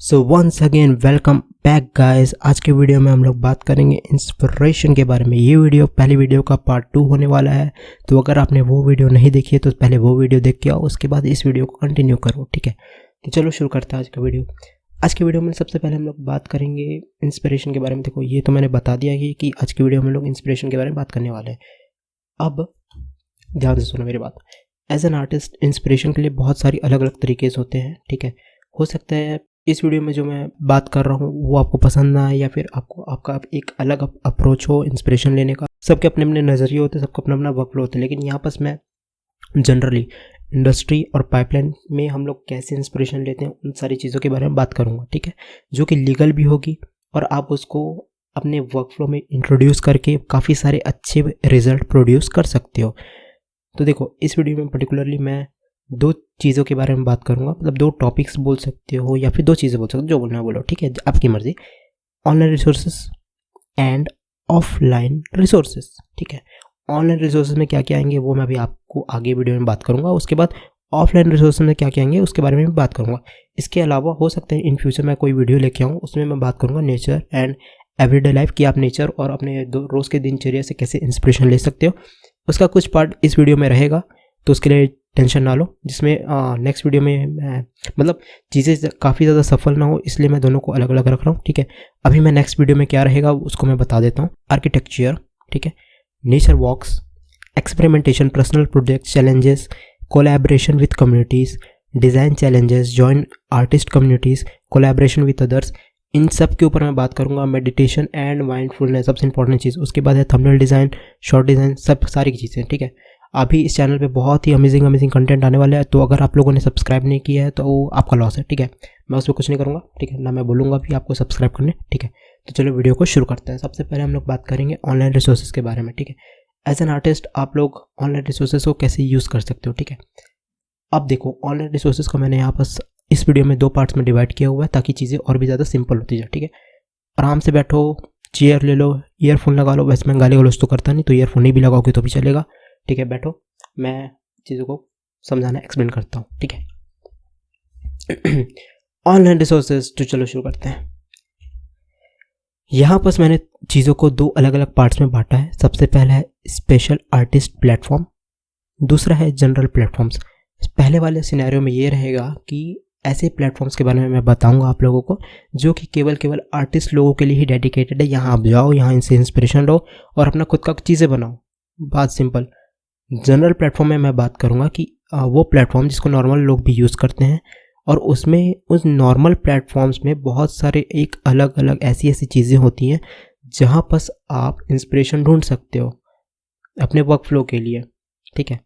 सो once again welcome back guys. आज के video में हम लोग बात करेंगे इंस्पिरेशन के बारे में। ये वीडियो पहली वीडियो का पार्ट 2 होने वाला है, तो अगर आपने वो वीडियो नहीं देखी है तो पहले वो वीडियो देख के आओ, उसके बाद इस वीडियो को कंटिन्यू करो। ठीक है, तो चलो शुरू करते हैं आज का वीडियो। आज के वीडियो में सबसे पहले हम लोग बात करेंगे इंस्पिरेशन के बारे में। देखो, ये तो मैंने बता दिया ही कि आज की वीडियो में हम लोग इंस्पिरेशन के बारे में बात करने वाले हैं। अब ध्यान से सुनो मेरी बात। एज एन आर्टिस्ट इंस्पिरेशन के लिए बहुत सारी अलग अलग तरीके से होते हैं। ठीक है, हो सकता है इस वीडियो में जो मैं बात कर रहा हूँ वो आपको पसंद ना आए, या फिर आपका एक अलग अप्रोच हो इंस्पिरेशन लेने का। सबके अपने अपने नज़रिए होते हैं, सबका अपना अपना वर्कफ्लो होता है, लेकिन यहाँ पर मैं जनरली इंडस्ट्री और पाइपलाइन में हम लोग कैसे इंस्पिरेशन लेते हैं उन सारी चीज़ों के बारे में बात करूँगा। ठीक है, जो कि लीगल भी होगी और आप उसको अपने वर्कफ्लो में इंट्रोड्यूस करके काफ़ी सारे अच्छे रिजल्ट प्रोड्यूस कर सकते हो। तो देखो, इस वीडियो में पर्टिकुलरली मैं दो चीज़ों के बारे में बात करूंगा, मतलब दो टॉपिक्स बोल सकते हो या फिर दो चीज़ें बोल सकते हो, जो बोलना है बोलो। ठीक है, आपकी मर्जी। Online resources and offline resources. ठीक है, ऑनलाइन रिसोर्सेज में क्या क्या आएंगे वो मैं अभी आपको आगे वीडियो में बात करूंगा। उसके बाद ऑफलाइन रिसोर्सेज में क्या क्या आएंगे उसके बारे में भी बात करूंगा। इसके अलावा हो सकता है इन फ्यूचर मैं कोई वीडियो लेके आऊँ, उसमें मैं बात करूंगा नेचर एंड एवरीडे लाइफ, कि आप नेचर और अपने रोज़ के दिनचर्या से कैसे इंस्पिरेशन ले सकते हो। उसका कुछ पार्ट इस वीडियो में रहेगा, तो उसके लिए टेंशन ना लो। जिसमें नेक्स्ट वीडियो में मैं मतलब चीज़ें काफ़ी ज़्यादा सफल ना हो, इसलिए मैं दोनों को अलग अलग रख रहा हूँ। ठीक है, अभी मैं नेक्स्ट वीडियो में क्या रहेगा उसको मैं बता देता हूँ। आर्किटेक्चर, ठीक है, nature walks, experimentation, personal project challenges, collaboration with communities, design challenges, join artist communities, collaboration with others, इन सब के ऊपर मैं बात करूंगा। मेडिटेशन एंड माइंडफुलनेस सबसे इंपॉर्टेंट चीज़। उसके बाद है थंबनेल डिज़ाइन, शॉर्ट डिज़ाइन, सब सारी चीज़ें। ठीक है, अभी इस चैनल पे बहुत ही अमेजिंग कंटेंट आने वाला है, तो अगर आप लोगों ने सब्सक्राइब नहीं किया है तो वो आपका लॉस है। ठीक है, मैं उस पर कुछ नहीं करूँगा। ठीक है ना, मैं बोलूँगा भी आपको सब्सक्राइब करने। ठीक है, तो चलो वीडियो को शुरू करते हैं। सबसे पहले हम लोग बात करेंगे ऑनलाइन रिसोर्सेज के बारे में। ठीक है, एज एन आर्टिस्ट आप लोग ऑनलाइन रिसोर्सेज को कैसे यूज़ कर सकते हो। ठीक है, अब देखो, ऑनलाइन रिसोर्सेज को मैंने यहाँ पर इस वीडियो में दो पार्ट्स में डिवाइड किया हुआ है, ताकि चीज़ें और भी ज़्यादा सिंपल होती जाए। ठीक है, आराम से बैठो, चेयर ले लो, ईयरफोन लगा लो। वैसे मैं गाली गलौज तो करता नहीं, तो ईयरफोन नहीं भी लगाओगे तो भी चलेगा। ठीक है, बैठो, मैं चीज़ों को समझाना एक्सप्लेन करता हूँ। ठीक है, ऑनलाइन रिसोर्सेज, तो चलो शुरू करते हैं। यहाँ पर मैंने चीज़ों को दो अलग अलग पार्ट्स में बांटा है। सबसे पहला है स्पेशल आर्टिस्ट प्लेटफॉर्म, दूसरा है जनरल प्लेटफॉर्म्स। पहले वाले सिनेरियो में ये रहेगा कि ऐसे प्लेटफॉर्म्स के बारे में मैं बताऊंगा आप लोगों को जो कि केवल आर्टिस्ट लोगों के लिए ही डेडिकेटेड है। यहाँ आप जाओ, यहाँ इनसे इंस्पिरेशन लो और अपना खुद का चीज़ें बनाओ। बात सिंपल। जनरल प्लेटफॉर्म में मैं बात करूँगा कि वो प्लेटफॉर्म जिसको नॉर्मल लोग भी यूज़ करते हैं, और उसमें उस नॉर्मल प्लेटफॉर्म्स में बहुत सारे एक अलग अलग ऐसी चीज़ें होती हैं जहाँ पर आप इंस्पिरेशन ढूंढ सकते हो अपने वर्क फ्लो के लिए। ठीक है,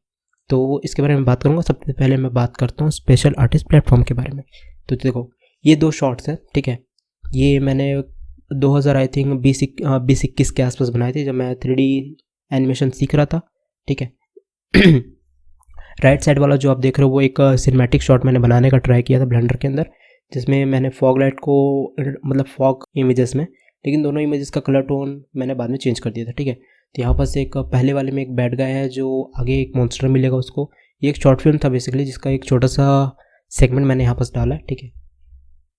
तो इसके बारे में बात करूँगा। सबसे पहले मैं बात करता हूँ स्पेशल आर्टिस्ट प्लेटफॉर्म के बारे में। तो देखो, ये दो शॉर्ट्स हैं। ठीक है, ये मैंने 2000 आई थिंक 20-21 के आसपास बनाए थे, जब मैं 3D एनिमेशन सीख रहा था। ठीक है, राइट साइड वाला जो आप देख रहे हो वो एक सिनेमैटिक शॉट मैंने बनाने का ट्राई किया था ब्लेंडर के अंदर, जिसमें मैंने फॉग लाइट को मतलब फॉग इमेजेस में, लेकिन दोनों इमेजेस का कलर टोन मैंने बाद में चेंज कर दिया था। ठीक है, तो यहाँ पर से एक पहले वाले में एक बैड गाय है जो आगे एक मॉन्स्टर मिलेगा उसको। ये एक शॉर्ट फिल्म था बेसिकली, जिसका एक छोटा सा सेगमेंट मैंने यहाँ पर डाला है। ठीक है,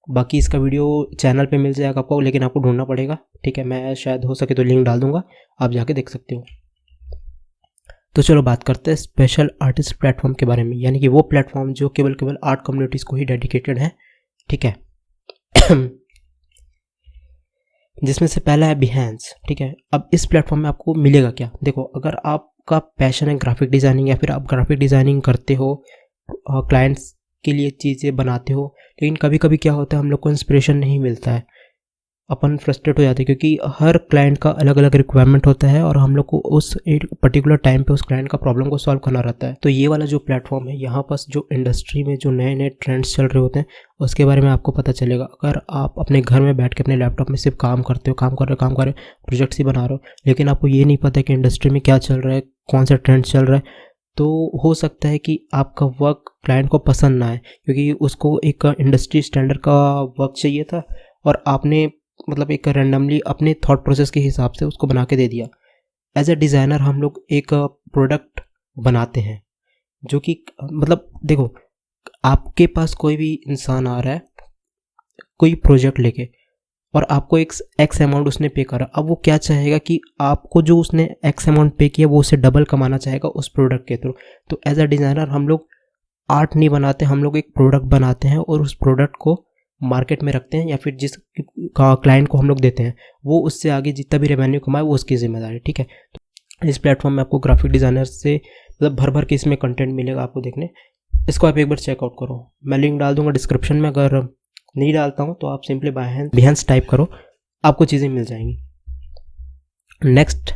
बाकी इसका वीडियो चैनल पे मिल जाएगा आपको, लेकिन आपको ढूंढना पड़ेगा। ठीक है, मैं शायद हो सके तो लिंक डाल दूंगा, आप जाके देख सकते हो। तो चलो बात करते हैं स्पेशल आर्टिस्ट प्लेटफॉर्म के बारे में, यानी कि वो प्लेटफॉर्म जो केवल आर्ट कम्युनिटीज़ को ही डेडिकेटेड है। ठीक है, जिसमें से पहला है बिहेंस। ठीक है, अब इस प्लेटफॉर्म में आपको मिलेगा क्या। देखो, अगर आपका पैशन है ग्राफिक डिज़ाइनिंग, या फिर आप ग्राफिक डिज़ाइनिंग करते हो, क्लाइंट्स के लिए चीज़ें बनाते हो, लेकिन कभी कभी क्या होता है हम लोग को इंस्पिरेशन नहीं मिलता है, अपन फ्रस्ट्रेट हो जाते हैं, क्योंकि हर क्लाइंट का अलग अलग रिक्वायरमेंट होता है और हम लोग को उस एक पर्टिकुलर टाइम पे उस क्लाइंट का प्रॉब्लम को सॉल्व करना रहता है। तो ये वाला जो प्लेटफॉर्म है, यहाँ पर जो इंडस्ट्री में जो नए नए ट्रेंड्स चल रहे होते हैं उसके बारे में आपको पता चलेगा। अगर आप अपने घर में बैठ के अपने लैपटॉप में सिर्फ काम करते हो, काम कर रहे हो, प्रोजेक्ट्स ही बना रहे हो, लेकिन आपको ये नहीं पता कि इंडस्ट्री में क्या चल रहा है, कौन सा ट्रेंड चल रहा है, तो हो सकता है कि आपका वर्क क्लाइंट को पसंद ना आए, क्योंकि उसको एक इंडस्ट्री स्टैंडर्ड का वर्क चाहिए था और आपने मतलब एक रैंडमली अपने थॉट प्रोसेस के हिसाब से उसको बना के दे दिया। एज ए डिज़ाइनर हम लोग एक प्रोडक्ट बनाते हैं जो कि मतलब देखो, आपके पास कोई भी इंसान आ रहा है, कोई प्रोजेक्ट लेके और आपको एक एक्स अमाउंट उसने पे करा, अब वो क्या चाहेगा कि आपको जो उसने एक्स अमाउंट पे किया वो उसे डबल कमाना चाहेगा उस प्रोडक्ट के थ्रू। तो एज अ डिज़ाइनर हम लोग आर्ट नहीं बनाते, हम लोग एक प्रोडक्ट बनाते हैं और उस प्रोडक्ट को मार्केट में रखते हैं या फिर जिस क्लाइंट को हम लोग देते हैं वो उससे आगे जितना भी रेवेन्यू कमाए वो उसकी जिम्मेदारी, ठीक है। तो इस प्लेटफॉर्म में आपको ग्राफिक डिज़ाइनर से मतलब भर भर के इसमें कंटेंट मिलेगा आपको देखने। इसको आप एक बार चेकआउट करो, मैं लिंक डाल दूंगा डिस्क्रिप्शन में, अगर नहीं डालता हूँ तो आप सिंपली बिहेंस टाइप करो, आपको चीज़ें मिल जाएंगी। नेक्स्ट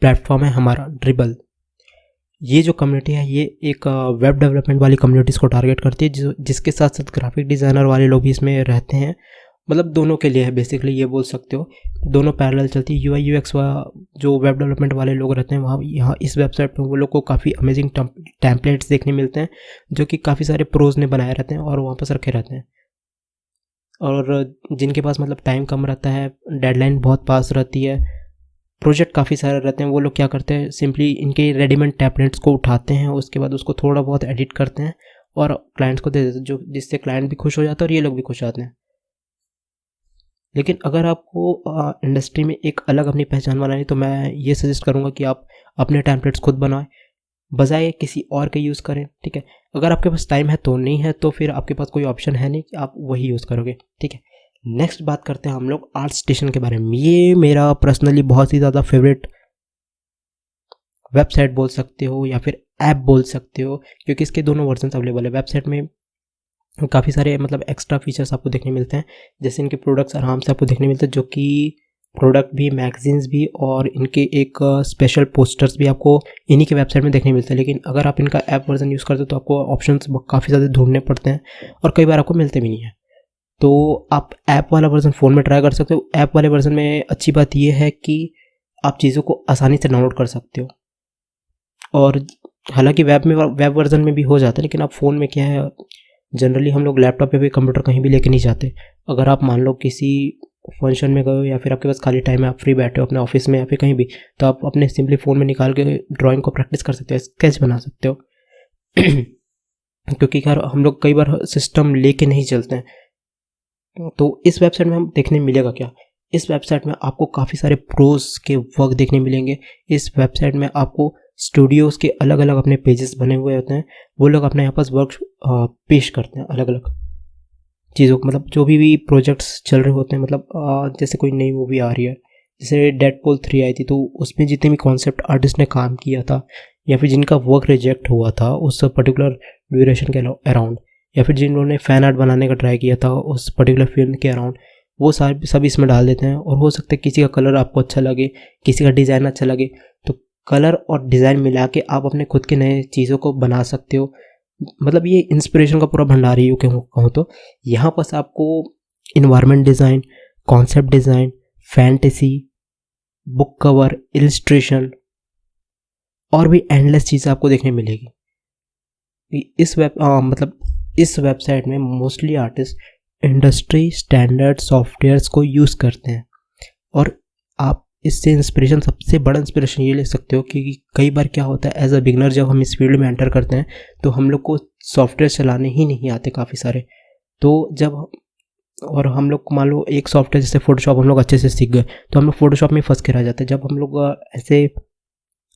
प्लेटफॉर्म है हमारा ड्रिबल। ये जो कम्युनिटी है ये एक वेब डेवलपमेंट वाली कम्युनिटीज़ को टारगेट करती है, जिसके साथ साथ ग्राफिक डिज़ाइनर वाले लोग भी इसमें रहते हैं, मतलब दोनों के लिए है बेसिकली, ये बोल सकते हो दोनों पैरेलल चलती है। UI UX जो वेब डेवलपमेंट वाले लोग रहते हैं वहाँ यहाँ इस वेबसाइट पर वो लोग को काफ़ी अमेजिंग टेम्पलेट्स देखने मिलते हैं जो कि काफ़ी सारे प्रोज ने बनाए रहते हैं और वहाँ पर रखे रहते हैं, और जिनके पास मतलब टाइम कम रहता है, डेडलाइन बहुत पास रहती है, प्रोजेक्ट काफ़ी सारे रहते हैं, वो लोग क्या करते हैं सिंपली इनके रेडीमेड टेम्पलेट्स को उठाते हैं, उसके बाद उसको थोड़ा बहुत एडिट करते हैं और क्लाइंट्स को दे देते हैं, जो जिससे क्लाइंट भी खुश हो जाता है और ये लोग भी खुश आते हैं। लेकिन अगर आपको इंडस्ट्री में एक अलग अपनी पहचान बनानी तो मैं ये सजेस्ट करूँगा कि आप अपने टेम्पलेट्स खुद बनाएं बजाय किसी और के यूज़ करें, ठीक है। अगर आपके पास टाइम है तो, नहीं है तो फिर आपके पास कोई ऑप्शन है नहीं कि आप वही यूज़ करोगे, ठीक है। नेक्स्ट बात करते हैं हम लोग आर्ट स्टेशन के बारे में। ये मेरा पर्सनली बहुत ही ज़्यादा फेवरेट वेबसाइट बोल सकते हो या फिर ऐप बोल सकते हो, क्योंकि इसके दोनों वर्जन अवेलेबल है। वेबसाइट में काफ़ी सारे मतलब एक्स्ट्रा फीचर्स आपको देखने मिलते हैं, जैसे इनके प्रोडक्ट्स आराम से आपको देखने मिलते हैं, जो कि प्रोडक्ट भी, मैगजीन्स भी और इनके एक स्पेशल पोस्टर्स भी आपको इन्हीं के वेबसाइट में देखने मिलते हैं। लेकिन अगर आप इनका ऐप वर्जन यूज़ करते हो तो आपको ऑप्शंस काफ़ी ज़्यादा ढूंढने पड़ते हैं और कई बार आपको मिलते भी नहीं है। तो आप ऐप वाला वर्जन फ़ोन में ट्राई कर सकते हो। ऐप वाले वर्जन में अच्छी बात यह है कि आप चीज़ों को आसानी से डाउनलोड कर सकते हो, और हालांकि वेब वर्जन में भी हो जाता है, लेकिन आप फ़ोन में क्या है, जनरली हम लोग लैपटॉप पे भी कंप्यूटर कहीं भी लेके नहीं जाते। अगर आप मान लो किसी फंक्शन में गए हो या फिर आपके पास खाली टाइम है, आप फ्री बैठे हो अपने ऑफिस में या फिर कहीं भी, तो आप अपने सिंपली फ़ोन में निकाल के ड्राइंग को प्रैक्टिस कर सकते हो, स्केच बना सकते हो क्योंकि यार हम लोग कई बार सिस्टम लेके नहीं चलते हैं। तो इस वेबसाइट में हम देखने मिलेगा क्या, इस वेबसाइट में आपको काफ़ी सारे प्रोज के वर्क देखने मिलेंगे। इस वेबसाइट में आपको स्टूडियोज़ के अलग अलग अपने पेजेस बने हुए होते हैं, वो लोग अपने यहाँ पास वर्क पेश करते हैं अलग अलग चीज़ों को, मतलब जो भी प्रोजेक्ट्स चल रहे होते हैं, मतलब जैसे कोई नई मूवी आ रही है, जैसे डेडपूल 3 आई थी, तो उसमें जितने भी कॉन्सेप्ट आर्टिस्ट ने काम किया था या फिर जिनका वर्क रिजेक्ट हुआ था उस पर्टिकुलर ड्यूरेशन के अराउंड, या फिर जिन्होंने फ़ैन आर्ट बनाने का ट्राई किया था उस पर्टिकुलर फिल्म के अराउंड, वो सारे सब इसमें डाल देते हैं। और हो सकता है किसी का कलर आपको अच्छा लगे, किसी का डिज़ाइन अच्छा लगे, तो कलर और डिज़ाइन मिला के आप अपने खुद के नए चीज़ों को बना सकते हो। मतलब ये इंस्पिरेशन का पूरा भंडार ही कहूँ तो। यहाँ पर आपको environment design, concept design, fantasy, book cover, illustration और भी एंडलेस चीज़ें आपको देखने मिलेगी। इस वेबसाइट में mostly artist industry standard softwares को यूज़ करते हैं, और आप इससे इंस्पिरेशन, सबसे बड़ा इंस्पिरेशन ये ले सकते हो कि कई बार क्या होता है, एज अ बिगनर जब हम इस फील्ड में एंटर करते हैं तो हम लोग को सॉफ्टवेयर चलाने ही नहीं आते काफ़ी सारे। तो जब और हम लोग मान लो एक सॉफ्टवेयर जैसे फोटोशॉप हम लोग अच्छे से सीख गए, तो हम लोग फोटोशॉप में फंस के रह जाते हैं। जब हम लोग ऐसे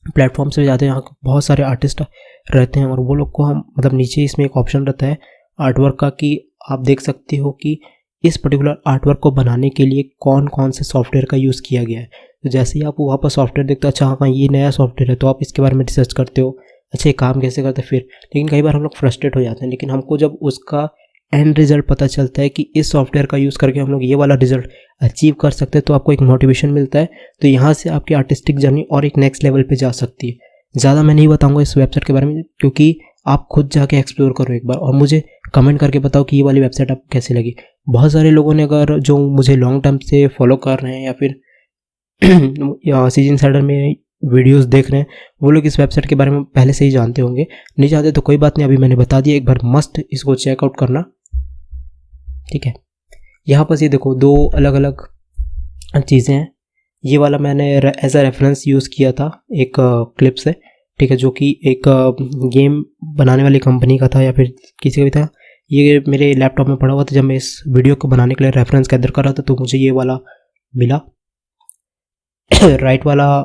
प्लेटफॉर्म से जाते हैं जहाँ बहुत सारे आर्टिस्ट रहते हैं और वो लोग को हम मतलब नीचे इसमें एक ऑप्शन रहता है आर्टवर्क का, कि आप देख सकते हो कि इस पर्टिकुलर आर्टवर्क को बनाने के लिए कौन कौन से सॉफ्टवेयर का यूज़ किया गया है। तो जैसे ही आप वहाँ पर सॉफ्टवेयर देखते हो, अच्छा हाँ ये नया सॉफ्टवेयर है, तो आप इसके बारे में रिसर्च करते हो, अच्छा ये काम कैसे करते हैं फिर। लेकिन कई बार हम लोग फ्रस्ट्रेट हो जाते हैं, लेकिन हमको जब उसका एंड रिजल्ट पता चलता है कि इस सॉफ्टवेयर का यूज़ करके हम लोग ये वाला रिजल्ट अचीव कर सकते हैं, तो आपको एक मोटिवेशन मिलता है। तो यहाँ से आपकी आर्टिस्टिक जर्नी और एक नेक्स्ट लेवल पे जा सकती है। ज़्यादा मैं नहीं बताऊँगा इस वेबसाइट के बारे में, क्योंकि आप खुद जाके एक्सप्लोर करो एक बार और मुझे कमेंट करके बताओ कि ये वाली वेबसाइट आपको कैसी लगी। बहुत सारे लोगों ने, अगर जो मुझे लॉन्ग टर्म से फॉलो कर रहे हैं या फिर सीजी इनसाइडर में वीडियोस देख रहे हैं, वो लोग इस वेबसाइट के बारे में पहले से ही जानते होंगे। नहीं जानते तो कोई बात नहीं, अभी मैंने बता दिया, एक बार मस्ट इसको चेकआउट करना, ठीक है। यहाँ पर ये देखो दो अलग अलग चीज़ें हैं। ये वाला मैंने एज अ रेफरेंस यूज़ किया था एक क्लिप से, ठीक है, जो कि एक गेम बनाने वाली कंपनी का था या फिर किसी का भी था। ये मेरे लैपटॉप में पड़ा हुआ था जब मैं इस वीडियो को बनाने के लिए रेफरेंस गैदर कर रहा था, तो मुझे ये वाला मिला। राइट वाला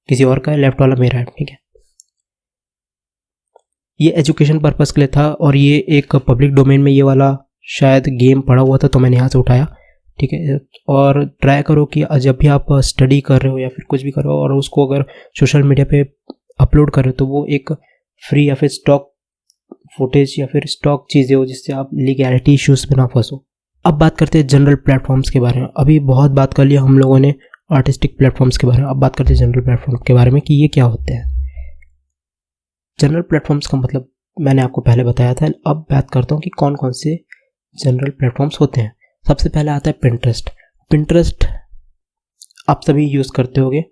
किसी और का है, लेफ्ट वाला मेरा है, ठीक है। ये एजुकेशन पर्पस के लिए था और ये एक पब्लिक डोमेन में ये वाला शायद गेम पड़ा हुआ था, तो मैंने यहाँ से उठाया, ठीक है। और ट्राई करो कि जब भी आप स्टडी कर रहे हो या फिर कुछ भी कर रहे हो और उसको अगर सोशल मीडिया पे अपलोड कर रहे हो तो वो एक फ्री या फिर स्टॉक फुटेज या फिर स्टॉक चीज़ें हो जिससे आप लीगैलिटी इश्यूज में ना फंसो। अब बात करते हैं जनरल प्लेटफॉर्म्स के बारे में। अभी बहुत बात कर लिया हम लोगों ने आर्टिस्टिक प्लेटफॉर्म्स के बारे में, अब बात करते हैं जनरल प्लेटफॉर्म के बारे में कि ये क्या होते हैं। जनरल प्लेटफॉर्म्स का मतलब मैंने आपको पहले बताया था। अब बात करता हूँ कि कौन कौन से जनरल प्लेटफॉर्म्स होते हैं। सबसे पहले आता है पिंटरेस्ट। पिंटरेस्ट आप सभी यूज़ करते होगे,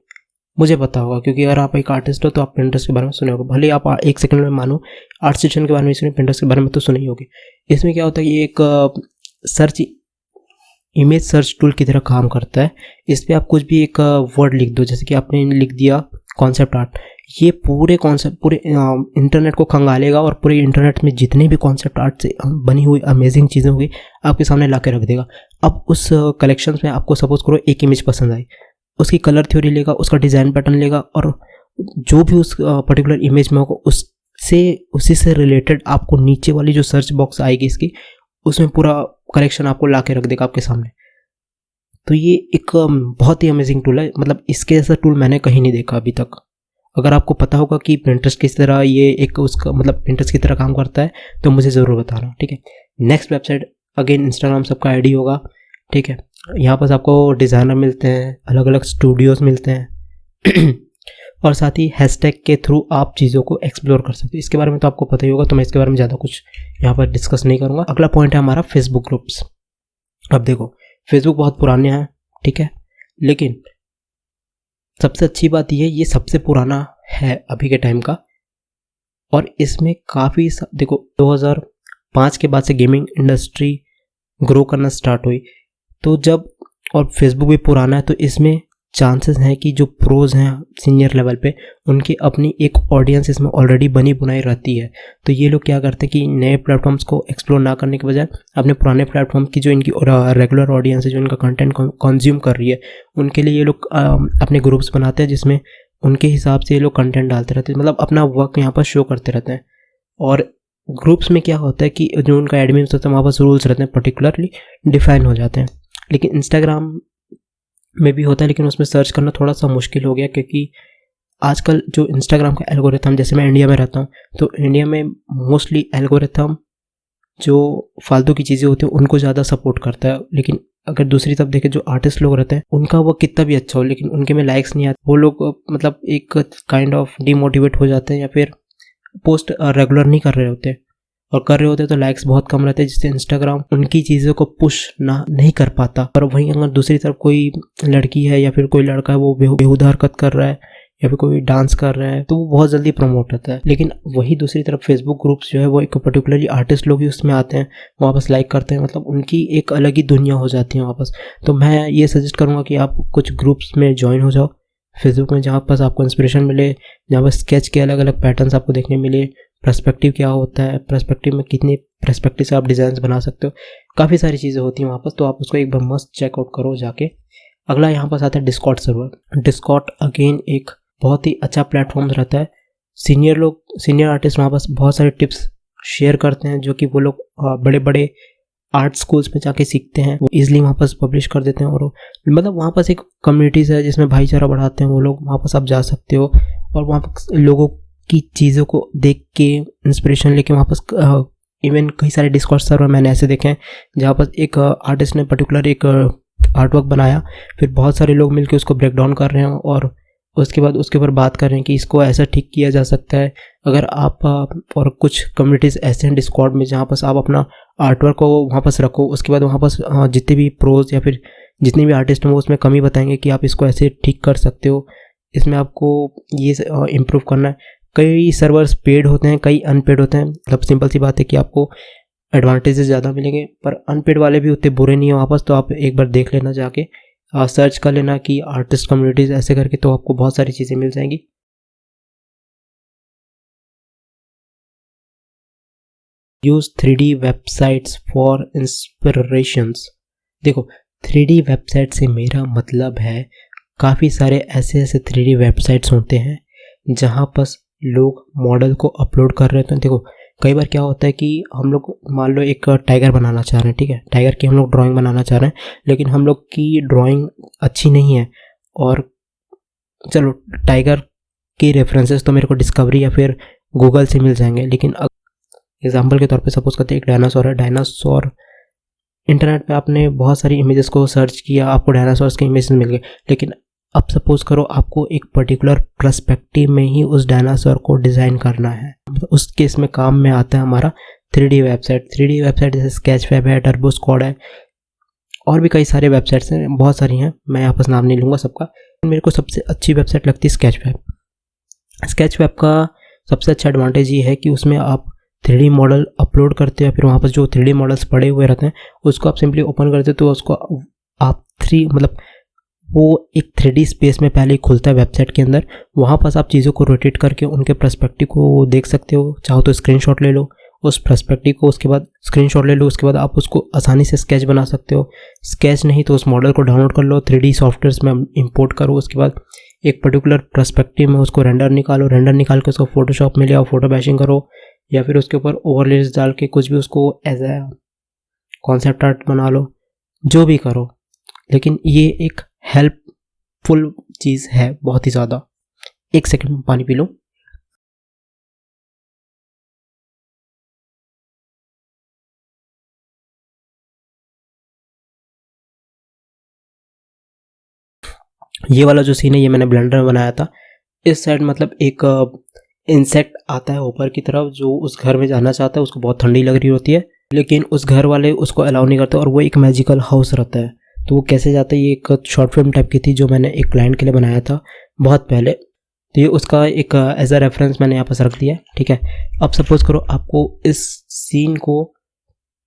मुझे पता होगा, क्योंकि अगर आप एक आर्टिस्ट हो तो आप पिंटरेस्ट के बारे में सुने होगे। भले ही आप एक सेकंड में मानो आर्ट सेक्शन के बारे में सुने, पिंटरेस्ट के बारे में तो सुने ही होगे। इसमें क्या होता है कि ये एक सर्च इमेज सर्च टूल की तरह काम करता है। इस पर आप कुछ भी एक वर्ड लिख दो, जैसे कि आपने लिख दिया कॉन्सेप्ट आर्ट, ये पूरे कॉन्सेप्ट पूरे इंटरनेट को खंगालेगा और पूरे इंटरनेट में जितने भी कॉन्सेप्ट आर्ट से बनी हुई अमेजिंग चीज़ें होंगी आपके सामने ला के रख देगा। अब उस कलेक्शन में आपको सपोज करो एक इमेज पसंद आई, उसकी कलर थ्योरी लेगा, उसका डिज़ाइन पैटर्न लेगा और जो भी उस पर्टिकुलर इमेज में होगा उसी से रिलेटेड आपको नीचे वाली जो सर्च बॉक्स आएगी इसकी, उसमें पूरा कलेक्शन आपको ला के रख देगा आपके सामने। तो ये एक बहुत ही अमेजिंग टूल है, मतलब इसके जैसा टूल मैंने कहीं नहीं देखा अभी तक। अगर आपको पता होगा कि पिंटरेस्ट किस तरह ये एक उसका मतलब पिंटरेस्ट की तरह काम करता है तो मुझे ज़रूर बताना, ठीक है। नेक्स्ट वेबसाइट अगेन इंस्टाग्राम सबका आईडी होगा, ठीक है। यहाँ पर आपको डिज़ाइनर मिलते हैं, अलग अलग स्टूडियोज़ मिलते हैं और साथ ही हैशटैग के थ्रू आप चीज़ों को एक्सप्लोर कर सकते हो। इसके बारे में तो आपको पता ही होगा, तो मैं इसके बारे में ज़्यादा कुछ यहाँ पर डिस्कस नहीं करूँगा। अगला पॉइंट है हमारा फेसबुक ग्रुप्स। अब देखो फेसबुक बहुत पुराने हैं, ठीक है, लेकिन सबसे अच्छी बात ये सबसे पुराना है अभी के टाइम का। और इसमें काफ़ी देखो 2005 के बाद से गेमिंग इंडस्ट्री ग्रो करना स्टार्ट हुई, तो जब और फेसबुक भी पुराना है तो इसमें चांसेस हैं कि जो प्रोज हैं सीनियर लेवल पे उनकी अपनी एक ऑडियंस इसमें ऑलरेडी बनी बुनाई रहती है। तो ये लोग क्या करते हैं कि नए प्लेटफॉर्म्स को एक्सप्लोर ना करने के बजाय अपने पुराने प्लेटफॉर्म की जो इनकी रेगुलर ऑडियंस है, जो इनका कंटेंट कंज्यूम कर रही है, उनके लिए ये लोग अपने ग्रुप्स बनाते हैं जिसमें उनके हिसाब से ये लोग कंटेंट डालते रहते हैं, मतलब अपना वर्क यहाँ पर शो करते रहते हैं। और ग्रुप्स में क्या होता है कि जो उनका एडमिन्स होता है वहाँ पर रूल्स रहते हैं पर्टिकुलरली डिफाइन हो जाते हैं। लेकिन इंस्टाग्राम में भी होता है, लेकिन उसमें सर्च करना थोड़ा सा मुश्किल हो गया, क्योंकि आजकल जो इंस्टाग्राम का एल्गोरिथम, जैसे मैं इंडिया में रहता हूँ तो इंडिया में मोस्टली एल्गोरिथम जो फालतू की चीज़ें होती हैं उनको ज़्यादा सपोर्ट करता है। लेकिन अगर दूसरी तरफ देखें जो आर्टिस्ट लोग रहते हैं उनका वो कितना भी अच्छा हो लेकिन उनके में लाइक्स नहीं आते, वो लोग मतलब एक काइंड ऑफ डिमोटिवेट हो जाते हैं या फिर पोस्ट रेगुलर नहीं कर रहे होते, और कर रहे होते तो लाइक्स बहुत कम रहते हैं, जिससे इंस्टाग्राम उनकी चीज़ों को पुश नहीं कर पाता। और वहीं अगर दूसरी तरफ कोई लड़की है या फिर कोई लड़का है वो बेहुदा हरकत कर रहा है या फिर कोई डांस कर रहा है तो वो बहुत जल्दी प्रमोट होता है। लेकिन वही दूसरी तरफ फेसबुक ग्रुप्स जो है वो एक पर्टिकुलरली आर्टिस्ट लोग ही उसमें आते हैं, वापस लाइक करते हैं, मतलब उनकी एक अलग ही दुनिया हो जाती है वापस। तो मैं ये सजेस्ट करूँगा कि आप कुछ ग्रुप्स में ज्वाइन हो जाओ फेसबुक में, जहाँ पास आपको इंस्पिरेशन मिले, जहाँ पर स्केच के अलग अलग पैटर्न्स आपको देखने मिले, पर्सपेक्टिव क्या होता है, पर्सपेक्टिव में कितने पर्सपेक्टिव से आप डिज़ाइन बना सकते हो, काफ़ी सारी चीज़ें होती हैं वहाँ पर। तो आप उसको एक बार मस्त चेकआउट करो जाके। अगला यहाँ पास आता है डिस्कॉर्ड सर्वर। डिस्कॉर्ड अगेन एक बहुत ही अच्छा प्लेटफॉर्म रहता है। सीनियर आर्टिस्ट वहाँ पास बहुत सारे टिप्स शेयर करते हैं जो कि वो लोग बड़े बड़े आर्ट स्कूल्स में जाके सीखते हैं, वो ईजिली वहाँ पास पब्लिश कर देते हैं। और मतलब वहाँ पास एक कम्युनिटीज़ है जिसमें भाईचारा बढ़ाते हैं वो लोग, वहाँ पास आप जा सकते हो और वहाँ पास लोगों की चीज़ों को देख के इंस्पिरेशन लेके वहाँ पास इवन कई सारे डिस्कॉर्ड सर्वर मैंने ऐसे देखे हैं जहाँ पर एक आर्टिस्ट ने पर्टिकुलर एक आर्टवर्क बनाया, फिर बहुत सारे लोग मिलकर उसको ब्रेक डाउन कर रहे हैं और उसके बाद उसके ऊपर बात कर रहे हैं कि इसको ऐसा ठीक किया जा सकता है। अगर आप और कुछ कम्युनिटीज़ ऐसे हैं डिस्कॉर्ड में जहाँ पास आप अपना आर्टवर्क को वहाँ पास रखो, उसके बाद वहाँ पास जितने भी प्रोज या फिर जितने भी आर्टिस्ट हैं वो उसमें कमी बताएंगे कि आप इसको ऐसे ठीक कर सकते हो, इसमें आपको ये इम्प्रूव करना है। कई सर्वर्स पेड होते हैं, कई अनपेड होते हैं, मतलब सिंपल सी बात है कि आपको एडवांटेजेस ज़्यादा मिलेंगे, पर अनपेड वाले भी उतने बुरे नहीं है वापस। तो आप एक बार देख लेना जाके, सर्च कर लेना कि आर्टिस्ट कम्युनिटीज़ ऐसे करके, तो आपको बहुत सारी चीज़ें मिल जाएंगी। Use 3D websites for inspirations. देखो 3D वेबसाइट से मेरा मतलब है काफ़ी सारे ऐसे 3D वेबसाइट्स होते हैं जहाँ पर लोग मॉडल को अपलोड कर रहे होते हैं। देखो कई बार क्या होता है कि हम लोग मान लो एक टाइगर बनाना चाह रहे हैं, ठीक है, टाइगर की हम लोग ड्राइंग बनाना चाह रहे हैं, लेकिन हम लोग की ड्राइंग अच्छी नहीं है, और चलो टाइगर की रेफरेंसेस तो मेरे को डिस्कवरी या फिर गूगल से मिल जाएंगे, लेकिन एग्जांपल के तौर पे सपोज करते हैं एक डायनासोर है। डायनासोर इंटरनेट पे आपने बहुत सारी इमेजेस को सर्च किया, आपको डायनासोर्स के इमेजेस मिल गए, लेकिन अब सपोज करो आपको एक पर्टिकुलर पर्सपेक्टिव में ही उस डायनासोर को डिज़ाइन करना है। उस केस में काम में आता है हमारा 3D वेबसाइट। 3D वेबसाइट जैसे स्केचफैब है, टर्बो स्क्वाड है, और भी कई सारे वेबसाइट्स हैं, बहुत सारी हैं, मैं यहाँ पर नाम नहीं लूँगा सबका। मेरे को सबसे अच्छी वेबसाइट लगती है स्केचफैब। स्केचफैब का सबसे अच्छा एडवांटेज ये है कि उसमें आप 3D मॉडल अपलोड करते हो, फिर वहाँ पर जो 3D मॉडल्स पड़े हुए रहते हैं उसको आप सिंपली ओपन करते हो, तो उसको आप वो एक 3D स्पेस में पहले ही खुलता है वेबसाइट के अंदर। वहाँ पास आप चीज़ों को रोटेट करके उनके पर्सपेक्टिव को देख सकते हो। चाहो तो स्क्रीनशॉट ले लो उस पर्सपेक्टिव को, उसके बाद स्क्रीनशॉट ले लो, उसके बाद आप उसको आसानी से स्केच बना सकते हो। स्केच नहीं तो उस मॉडल को डाउनलोड कर लो, 3D सॉफ्टवेयर्स में इंपोर्ट करो, उसके बाद एक पर्टिकुलर पर्सपेक्टिव में उसको रेंडर निकालो, रेंडर निकाल के उसको फोटोशॉप में ले आओ, फोटो बैशिंग करो, या फिर उसके ऊपर ओवरलेस डाल के कुछ भी उसको एज ए कॉन्सेप्ट आर्ट बना लो, जो भी करो। लेकिन ये एक हेल्पफुल चीज़ है बहुत ही ज़्यादा। एक सेकंड में पानी पी लो। ये वाला जो सीन है ये मैंने ब्लेंडर में बनाया था। इस साइड मतलब एक इंसेक्ट आता है ऊपर की तरफ जो उस घर में जाना चाहता है, उसको बहुत ठंडी लग रही होती है, लेकिन उस घर वाले उसको अलाउ नहीं करते, और वो एक मैजिकल हाउस रहता है। तो वो कैसे जाता है, ये एक शॉर्ट फिल्म टाइप की थी जो मैंने एक क्लाइंट के लिए बनाया था बहुत पहले, तो ये उसका एक एज अ रेफरेंस मैंने यहाँ पर रख दिया है, ठीक है। अब सपोज करो आपको इस सीन को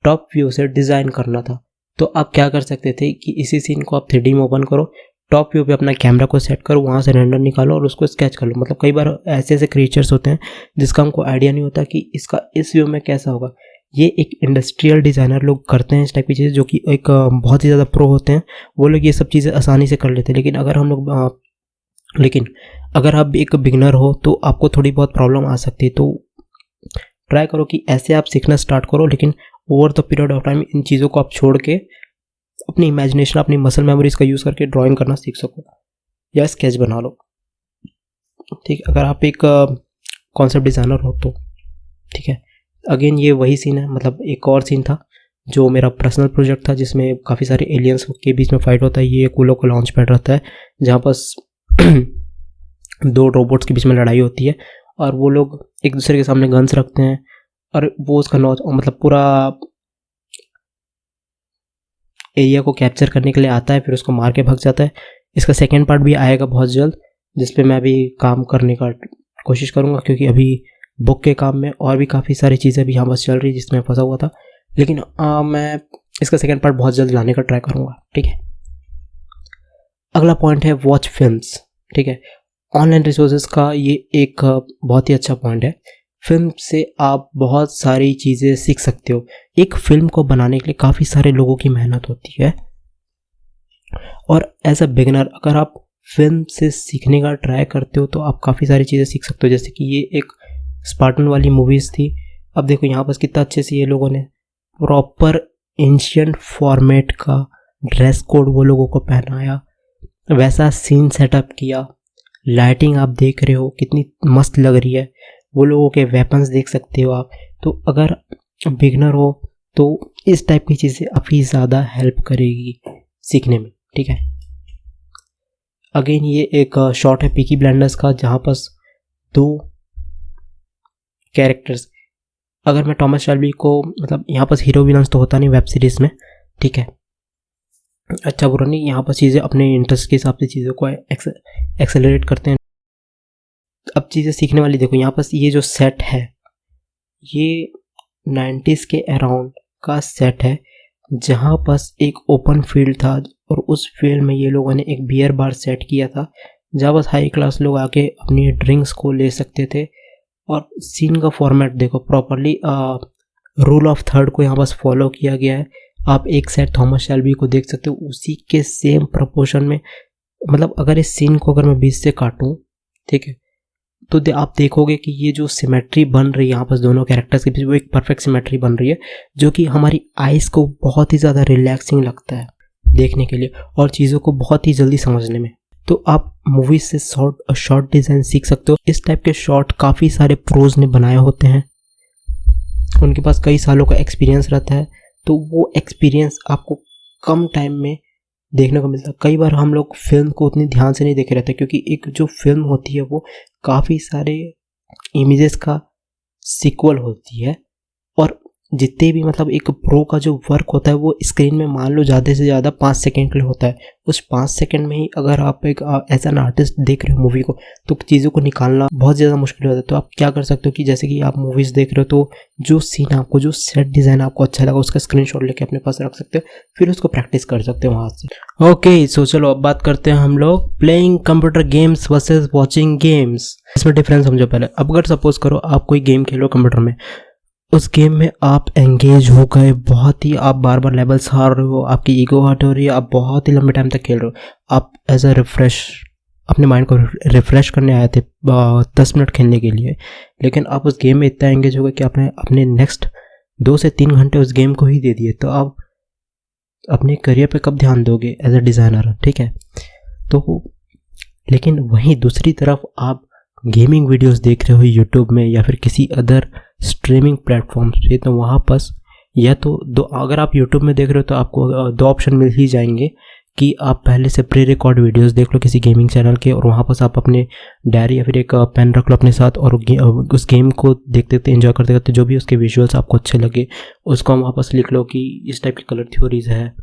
टॉप व्यू से डिज़ाइन करना था, तो आप क्या कर सकते थे कि इसी सीन को आप 3D में ओपन करो, टॉप व्यू पे अपना कैमरा को सेट करो, वहाँ से रेंडर निकालो और उसको स्केच कर लो। मतलब कई बार ऐसे क्रिएचर्स होते हैं जिसका हमको आइडिया नहीं होता कि इसका इस व्यू में कैसा होगा। ये एक इंडस्ट्रियल डिज़ाइनर लोग करते हैं इस टाइप की चीज़ें, जो कि एक बहुत ही ज़्यादा प्रो होते हैं, वो लोग ये सब चीज़ें आसानी से कर लेते हैं। लेकिन अगर आप एक बिगनर हो तो आपको थोड़ी बहुत प्रॉब्लम आ सकती है। तो ट्राई करो कि ऐसे आप सीखना स्टार्ट करो, लेकिन over the period of time in चीज़ों को आप छोड़ के अपनी इमेजिनेशन, अपनी मसल मेमोरीज का यूज़ करके ड्राइंग करना सीख सको या स्केच बना लो, ठीक। अगर आप एक कॉन्सेप्ट डिज़ाइनर हो तो ठीक है। अगेन ये वही सीन है, मतलब एक और सीन था जो मेरा पर्सनल प्रोजेक्ट था जिसमें काफ़ी सारे एलियंस के बीच में फाइट होता है। ये कूलो को लॉन्च पैड रहता है जहाँ पर दो रोबोट्स के बीच में लड़ाई होती है, और वो लोग एक दूसरे के सामने गन्स रखते हैं, और वो उसका मतलब पूरा एरिया को कैप्चर करने के लिए आता है, फिर उसको मार के भाग जाता है। इसका सेकेंड पार्ट भी आएगा बहुत जल्द, जिस पे मैं भी काम करने का कोशिश करूँगा, क्योंकि अभी बुक के काम में और भी काफ़ी सारी चीज़ें भी यहाँ बस चल रही जिसमें फंसा हुआ था, लेकिन मैं इसका सेकेंड पार्ट बहुत जल्द लाने का ट्राई करूँगा, ठीक है। अगला पॉइंट है वॉच फिल्म्स, ठीक है। ऑनलाइन रिसोर्सेज का ये एक बहुत ही अच्छा पॉइंट है। फिल्म से आप बहुत सारी चीज़ें सीख सकते हो। एक फिल्म को बनाने के लिए काफ़ी सारे लोगों की मेहनत होती है, और एज अ बिगिनर अगर आप फिल्म से सीखने का ट्राई करते हो तो आप काफ़ी सारी चीज़ें सीख सकते हो। जैसे कि ये एक स्पार्टन वाली मूवीज़ थी। अब देखो यहाँ पर कितना अच्छे से ये लोगों ने प्रॉपर एंशिएंट फॉर्मेट का ड्रेस कोड वो लोगों को पहनाया, वैसा सीन सेटअप किया, लाइटिंग आप देख रहे हो कितनी मस्त लग रही है, वो लोगों के वेपन्स देख सकते हो आप। तो अगर बिगनर हो तो इस टाइप की चीज़ें काफ़ी ज़्यादा हेल्प करेगी सीखने में, ठीक है। अगेन ये एक शॉट है पीकी ब्लाइंडर्स का, जहाँ पर दो कैरेक्टर्स, अगर मैं टॉमस शेल्बी को, मतलब यहाँ पर हीरो विलन्स तो होता नहीं वेब सीरीज़ में, ठीक है, अच्छा बुरा नहीं, यहाँ पर चीज़ें अपने इंटरेस्ट के हिसाब से चीज़ों को एक्सेलरेट करते हैं। अब चीज़ें सीखने वाली देखो, यहाँ पर ये जो सेट है ये 90s के अराउंड का सेट है, जहाँ पास एक ओपन फील्ड था, और उस फील्ड में ये लोगों ने एक बियर बार सेट किया था, जहाँ बस हाई क्लास लोग आके अपनी ड्रिंक्स को ले सकते थे। और सीन का फॉर्मेट देखो प्रॉपरली, रूल ऑफ थर्ड को यहाँ पास फॉलो किया गया है। आप एक साइड थॉमस शेल्बी को देख सकते हो, उसी के सेम प्रपोर्शन में, मतलब अगर इस सीन को अगर मैं बीच से काटूँ, ठीक है, तो आप देखोगे कि ये जो सिमेट्री बन रही है यहाँ पर दोनों कैरेक्टर्स के बीच, वो एक परफेक्ट सिमेट्री बन रही है, जो कि हमारी आइज़ को बहुत ही ज़्यादा रिलैक्सिंग लगता है देखने के लिए और चीज़ों को बहुत ही जल्दी समझने में। तो आप मूवीज से शॉर्ट डिज़ाइन सीख सकते हो। इस टाइप के शॉर्ट काफ़ी सारे प्रोज ने बनाए होते हैं, उनके पास कई सालों का एक्सपीरियंस रहता है, तो वो एक्सपीरियंस आपको कम टाइम में देखने को मिलता है। कई बार हम लोग फिल्म को उतनी ध्यान से नहीं देखे रहते, क्योंकि एक जो फिल्म होती है वो काफ़ी सारे इमेजेस का सीक्वल होती है, और जितने भी मतलब एक प्रो का जो वर्क होता है वो स्क्रीन में मान लो ज़्यादा से ज़्यादा 5 सेकेंड के लिए होता है। उस 5 सेकेंड में ही अगर आप एक एज एन आर्टिस्ट देख रहे हो मूवी को, तो चीज़ों को निकालना बहुत ज़्यादा मुश्किल होता है। तो आप क्या कर सकते हो कि जैसे कि आप मूवीज़ देख रहे हो, तो जो सीन आपको, जो सेट डिज़ाइन आपको अच्छा लगा, उसका स्क्रीनशॉट लेके अपने पास रख सकते हो, फिर उसको प्रैक्टिस कर सकते हो वहाँ से। ओके, सो चलो अब बात करते हैं हम लोग playing computer games versus watching games. इसमें डिफरेंस समझो पहले। अब अगर सपोज करो आप कोई गेम खेलो कंप्यूटर में, उस गेम में आप एंगेज हो गए, बहुत ही आप बार बार लेवल्स हार रहे हो, आपकी ईगो हर्ट हो रही है, आप बहुत ही लंबे टाइम तक खेल रहे हो, आप एज अ रिफ्रेश अपने माइंड को रिफ्रेश करने आए थे 10 मिनट खेलने के लिए, लेकिन आप उस गेम में इतना एंगेज हो गए कि आपने अपने नेक्स्ट 2 से 3 घंटे उस गेम को ही दे दिए। तो आप अपने करियर पे कब ध्यान दोगे एज अ डिज़ाइनर, ठीक है। तो लेकिन वहीं दूसरी तरफ आप गेमिंग वीडियोस देख रहे हो यूट्यूब में या फिर किसी अदर स्ट्रीमिंग प्लेटफॉर्म्स पे, तो वहाँ पास या तो अगर आप यूट्यूब में देख रहे हो तो आपको 2 ऑप्शन मिल ही जाएंगे कि आप पहले से प्री रिकॉर्ड वीडियोस देख लो किसी गेमिंग चैनल के, और वहाँ पास आप अपने डायरी या फिर एक पेन रख लो अपने साथ, और उस गेम को देखते देखते एंजॉय करते करते जो भी उसके विजुअल्स आपको अच्छे लगे उसको वहाँ पास लिख लो कि इस टाइप की कलर थ्योरीज है,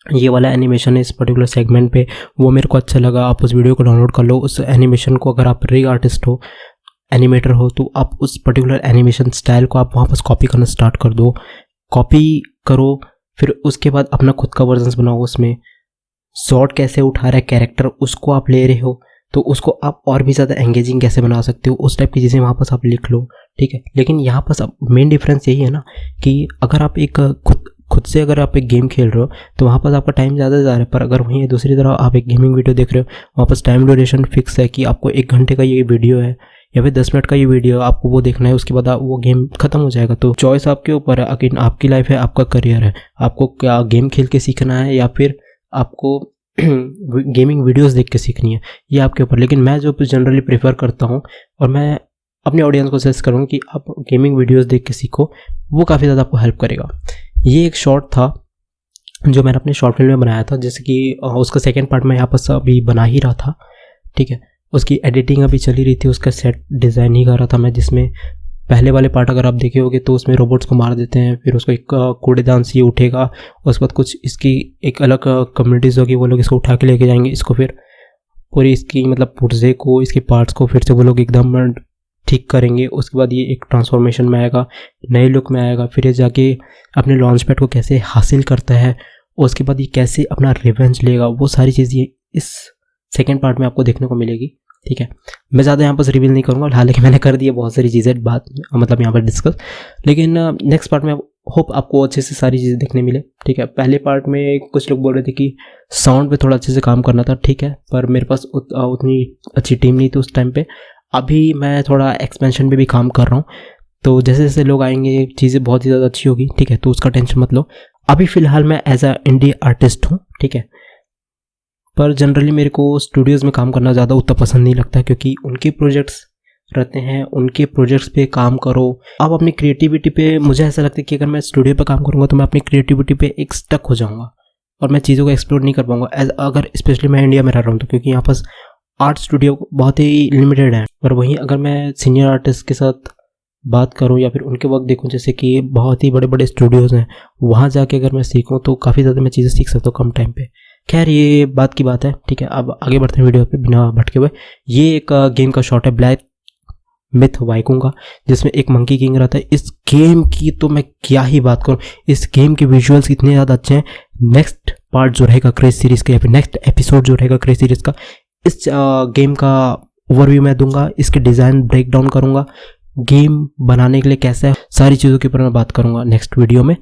ये वाला एनिमेशन है इस पर्टिकुलर सेगमेंट पे, वो मेरे को अच्छा लगा, आप उस वीडियो को डाउनलोड कर लो। उस एनिमेशन को, अगर आप रिग आर्टिस्ट हो, एनिमेटर हो, तो आप उस पर्टिकुलर एनिमेशन स्टाइल को आप वहाँ पास कॉपी करना स्टार्ट कर दो, कॉपी करो, फिर उसके बाद अपना खुद का वर्जन्स बनाओ। उसमें शॉट कैसे उठा रहा है कैरेक्टर, उसको आप ले रहे हो, तो उसको आप और भी ज़्यादा एंगेजिंग कैसे बना सकते हो, उस टाइप की चीज़ें वहाँ पास आप लिख लो, ठीक है। लेकिन यहाँ पास अब मेन डिफरेंस यही है ना कि अगर आप एक खुद से अगर आप एक गेम खेल रहे हो तो वहाँ पर आपका टाइम ज़्यादा जा रहा है, पर अगर वहीं दूसरी तरफ आप एक गेमिंग वीडियो देख रहे हो, वहाँ पर टाइम ड्यूरेशन फिक्स है कि आपको 1 घंटे का ये वीडियो है या फिर 10 मिनट का ये वीडियो आपको वो देखना है, उसके बाद वो गेम खत्म हो जाएगा। तो चॉइस आपके ऊपर है, अगर आपकी लाइफ है, आपका करियर है, आपको क्या गेम खेल के सीखना है या फिर आपको गेमिंग वीडियोस देख के सीखनी है, ये आपके ऊपर। लेकिन मैं जो जनरली प्रेफर करता हूँ और मैं अपने ऑडियंस को सजेस्ट करूँगा कि आप गेमिंग वीडियोस देख के सीखो, वो काफ़ी ज़्यादा आपको हेल्प करेगा। ये एक शॉर्ट था जो मैंने अपने शॉर्ट फिल्म में बनाया था, जैसे कि उसका सेकंड पार्ट मैं यहाँ पर अभी बना ही रहा था, ठीक है। उसकी एडिटिंग अभी चली रही थी, उसका सेट डिज़ाइन ही कर रहा था मैं, जिसमें पहले वाले पार्ट अगर आप देखे होगे तो उसमें रोबोट्स को मार देते हैं, फिर उसको एक कूड़ेदान से उठेगा, उसके बाद कुछ इसकी एक अलग कम्युनिटीज़ होगी, वो लोग इसको उठा के लेके जाएंगे, इसको फिर पूरी इसकी मतलब पुर्जे को, इसके पार्ट्स को फिर से वो लोग एकदम ठीक करेंगे। उसके बाद ये एक ट्रांसफॉर्मेशन में आएगा, नए लुक में आएगा, फिर ये जाके अपने लॉन्च पैड को कैसे हासिल करता है, उसके बाद ये कैसे अपना रिवेंज लेगा, वो सारी चीज़ ये इस सेकेंड पार्ट में आपको देखने को मिलेगी, ठीक है। मैं ज़्यादा यहाँ पर रिवील नहीं करूँगा, हालांकि मैंने कर दिया बहुत सारी चीज़ें बात मतलब यहाँ पर डिस्कस, लेकिन नेक्स्ट पार्ट में होप आपको अच्छे से सारी चीज़ें देखने मिले, ठीक है। पहले पार्ट में कुछ लोग बोल रहे थे कि साउंड पे थोड़ा अच्छे से काम करना था, ठीक है, पर मेरे पास उतनी अच्छी टीम नहीं थी उस टाइम पे। अभी मैं थोड़ा एक्सपेंशन पे भी काम कर रहा हूँ, तो जैसे जैसे लोग आएंगे चीज़ें बहुत ही ज़्यादा अच्छी होगी, ठीक है, तो उसका टेंशन मत लो। अभी फ़िलहाल मैं एज अ इंडी आर्टिस्ट हूँ, ठीक है, पर जनरली मेरे को स्टूडियोज़ में काम करना ज़्यादा उतना पसंद नहीं लगता, क्योंकि उनके प्रोजेक्ट्स रहते हैं, उनके प्रोजेक्ट्स पे काम करो आप अपनी क्रिएटिविटी पे। मुझे ऐसा लगता है कि अगर मैं स्टूडियो पे काम करूँगा तो मैं अपनी क्रिएटिविटी पे एक स्टक हो जाऊँगा और मैं चीज़ों को एक्सप्लोर नहीं कर पाऊँगा, अगर स्पेशली मैं इंडिया में रह रहा हूँ तो, क्योंकि यहाँ पास आर्ट स्टूडियो बहुत ही लिमिटेड है। और वहीं अगर मैं सीनियर आर्टिस्ट के साथ बात करूं या फिर उनके वर्क देखूं, जैसे कि बहुत ही बड़े बड़े स्टूडियोज़ हैं, वहाँ जाके अगर मैं सीखूं तो काफ़ी ज़्यादा मैं चीज़ें सीख सकता हूँ कम टाइम पे। खैर ये बात की बात है, ठीक है। अब आगे बढ़ते हैं वीडियो पे बिना भटके हुए। ये एक गेम का शॉट है ब्लैक मिथ वाइकुंग का, जिसमें एक मंकी किंग रहता है। इस गेम की तो मैं क्या ही बात करूँ, इस गेम के विजुअल्स इतने ज़्यादा अच्छे हैं। नेक्स्ट पार्ट जो रहेगा क्रेज सीरीज़ का या फिर नेक्स्ट एपिसोड जो रहेगा क्रेज सीरीज़ का, इस गेम का ओवरव्यू मैं दूंगा, इसके डिज़ाइन ब्रेक डाउन करूंगा, गेम बनाने के लिए कैसा है, सारी चीज़ों के ऊपर मैं बात करूँगा नेक्स्ट वीडियो में।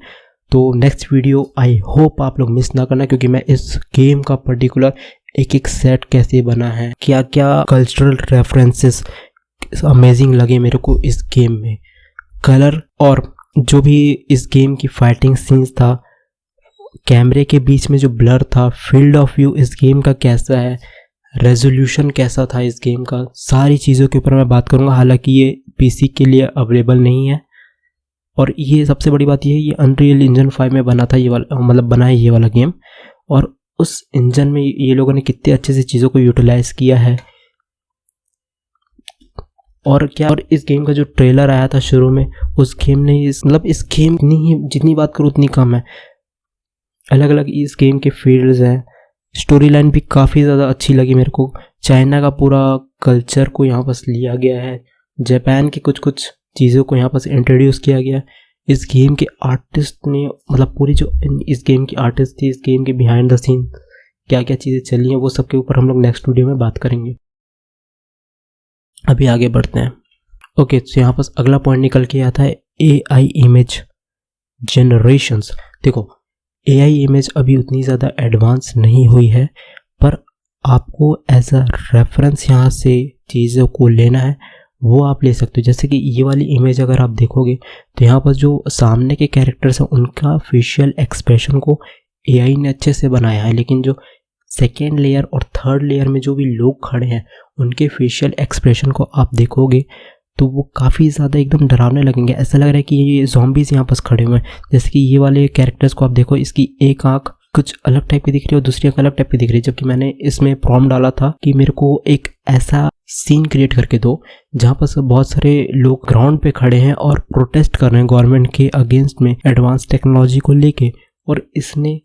तो नेक्स्ट वीडियो आई होप आप लोग मिस ना करना, क्योंकि मैं इस गेम का पर्टिकुलर एक एक सेट कैसे बना है, क्या क्या कल्चरल रेफरेंसेस अमेजिंग लगे मेरे को इस गेम में, कलर और जो भी इस गेम की फाइटिंग सीन्स था, कैमरे के बीच में जो ब्लर था, फील्ड ऑफ व्यू इस गेम का कैसा है, रेजोल्यूशन कैसा था इस गेम का, सारी चीज़ों के ऊपर मैं बात करूँगा। हालांकि ये पीसी के लिए अवेलेबल नहीं है, और ये सबसे बड़ी बात ये अनरियल इंजन 5 में बना था ये वाला, मतलब बना है ये वाला गेम, और उस इंजन में ये लोगों ने कितने अच्छे से चीज़ों को यूटिलाइज किया है। और इस गेम का जो ट्रेलर आया था शुरू में, उस गेम ने मतलब इस गेम जितनी बात करूँ उतनी कम है। अलग अलग इस गेम के फील्ड्स हैं, स्टोरी लाइन भी काफ़ी ज़्यादा अच्छी लगी मेरे को। चाइना का पूरा कल्चर को यहाँ पर लिया गया है, जापान की कुछ कुछ चीज़ों को यहाँ पर इंट्रोड्यूस किया गया। इस गेम के आर्टिस्ट ने, मतलब पूरी जो इस गेम की आर्टिस्ट थी, इस गेम के बिहाइंड द सीन क्या क्या चीज़ें चली हैं, वो सब के ऊपर हम लोग नेक्स्ट वीडियो में बात करेंगे। अभी आगे बढ़ते हैं। ओके, तो यहाँ पर अगला पॉइंट निकल के आता है AI इमेज जनरेशंस। देखो, AI इमेज अभी उतनी ज़्यादा एडवांस नहीं हुई है, पर आपको एज अ रेफरेंस यहाँ से चीज़ों को लेना है, वो आप ले सकते हो। जैसे कि ये वाली इमेज अगर आप देखोगे तो यहाँ पर जो सामने के कैरेक्टर्स हैं उनका फेशियल एक्सप्रेशन को AI ने अच्छे से बनाया है, लेकिन जो सेकेंड लेयर और थर्ड लेयर में जो भी लोग खड़े हैं उनके फेशियल एक्सप्रेशन को आप देखोगे तो वो काफ़ी ज़्यादा एकदम डरावने लगेंगे। ऐसा लग रहा है कि ये ज़ॉम्बीज़ यहाँ पास खड़े हुए हैं। जैसे कि ये वाले कैरेक्टर्स को आप देखो, इसकी एक आँख कुछ अलग टाइप की दिख रही है और दूसरी आँख अलग टाइप की दिख रही है। जबकि मैंने इसमें प्रॉम्प्ट डाला था कि मेरे को एक ऐसा सीन क्रिएट करके दो जहाँ पर बहुत सारे लोग ग्राउंड पे खड़े हैं और प्रोटेस्ट कर रहे हैं गवर्नमेंट के अगेंस्ट में एडवांस टेक्नोलॉजी को लेके, और इसने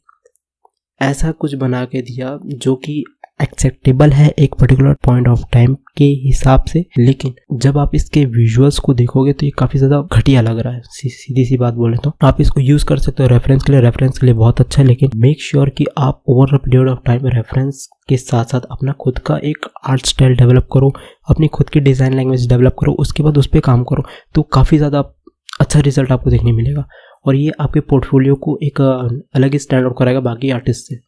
ऐसा कुछ बना के दिया जो कि एक्सेप्टेबल है एक पर्टिकुलर पॉइंट ऑफ टाइम के हिसाब से। लेकिन जब आप इसके विजुअल्स को देखोगे तो ये काफ़ी ज़्यादा घटिया लग रहा है। सीधी सी बात बोले तो आप इसको यूज़ कर सकते हो रेफरेंस के लिए बहुत अच्छा है, लेकिन मेक श्योर कि आप over a period of time reference के साथ साथ अपना खुद का एक आर्ट स्टाइल डेवलप करो, अपनी खुद की डिज़ाइन लैंग्वेज डेवलप करो, उसके बाद उस पर काम करो, तो काफ़ी ज़्यादा अच्छा रिजल्ट आपको देखने मिलेगा। और ये आपके पोर्टफोलियो को एक अलग ही स्टैंड आउट कराएगा बाकी आर्टिस्ट से।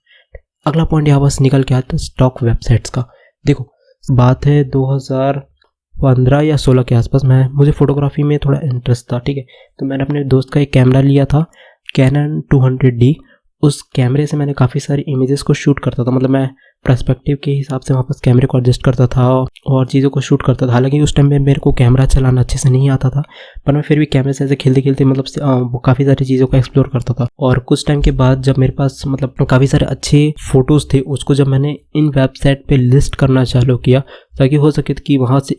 अगला पॉइंट यहाँ बस निकल के आता है स्टॉक वेबसाइट्स का। देखो, बात है 2015 या 16 के आसपास, मुझे फोटोग्राफी में थोड़ा इंटरेस्ट था, ठीक है। तो मैंने अपने दोस्त का एक कैमरा लिया था, कैनन 200D। उस कैमरे से मैंने काफ़ी सारी इमेजेस को शूट करता था, मतलब मैं पर्सपेक्टिव के हिसाब से वापस कैमरे को एडजस्ट करता था और चीज़ों को शूट करता था। हालांकि उस टाइम में मेरे को कैमरा चलाना अच्छे से नहीं आता था, पर मैं फिर भी कैमरे से ऐसे खेलते खेलते मतलब काफ़ी सारी चीज़ों को एक्सप्लोर करता था। और कुछ टाइम के बाद जब मेरे पास मतलब काफ़ी सारे अच्छे फ़ोटोज़ थे, उसको जब मैंने इन वेबसाइट पर लिस्ट करना चालू किया ताकि हो सके कि वहाँ से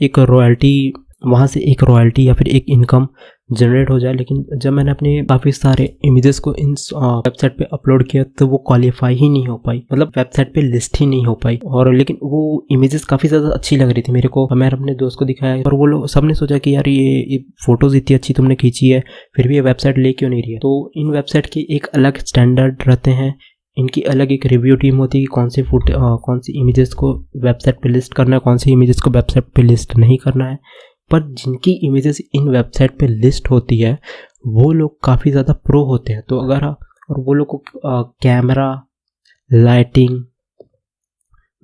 एक रॉयल्टी या फिर एक इनकम जनरेट हो जाए। लेकिन जब मैंने अपने काफ़ी सारे इमेजेस को इन वेबसाइट पे अपलोड किया तो वो क्वालिफाई ही नहीं हो पाई, मतलब वेबसाइट पे लिस्ट ही नहीं हो पाई। और लेकिन वो इमेजेस काफ़ी ज़्यादा अच्छी लग रही थी मेरे को, मैंने अपने दोस्त को दिखाया और वो लोग सबने सोचा कि यार ये फ़ोटोज़ इतनी अच्छी तुमने खींची है, फिर भी ये वेबसाइट ले क्यों नहीं रही है। तो इन वेबसाइट के एक अलग स्टैंडर्ड रहते हैं, इनकी अलग एक रिव्यू टीम होती है कि कौन सी इमेजेस को वेबसाइट पे लिस्ट करना है, कौन सी इमेजेस को वेबसाइट पे लिस्ट नहीं करना है। पर जिनकी इमेजेस इन वेबसाइट पे लिस्ट होती है वो लोग काफ़ी ज़्यादा प्रो होते हैं। तो अगर और वो लोग को कैमरा, लाइटिंग,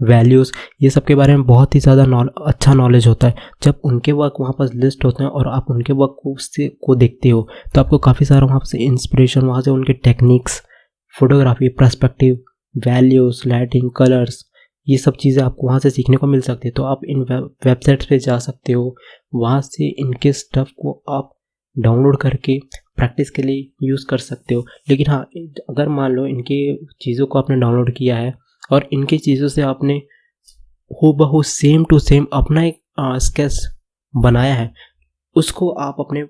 वैल्यूज़, ये सब के बारे में बहुत ही ज़्यादा अच्छा नॉलेज होता है। जब उनके वर्क वहाँ पर लिस्ट होते हैं और आप उनके वर्क को देखते हो तो आपको काफ़ी सारा वहाँ से इंस्पिरेशन, वहाँ से उनके techniques, photography, perspective, values, lighting, colours, ये सब चीज़ें आपको वहाँ से सीखने को मिल सकती है। तो आप इन वेबसाइट्स पे जा सकते हो, वहाँ से इनके स्टफ़ को आप डाउनलोड करके प्रैक्टिस के लिए यूज़ कर सकते हो। लेकिन हाँ, अगर मान लो इनके चीज़ों को आपने डाउनलोड किया है और इनकी चीज़ों से आपने हूबहू सेम टू सेम अपना एक स्केच बनाया है, उसको आप अपने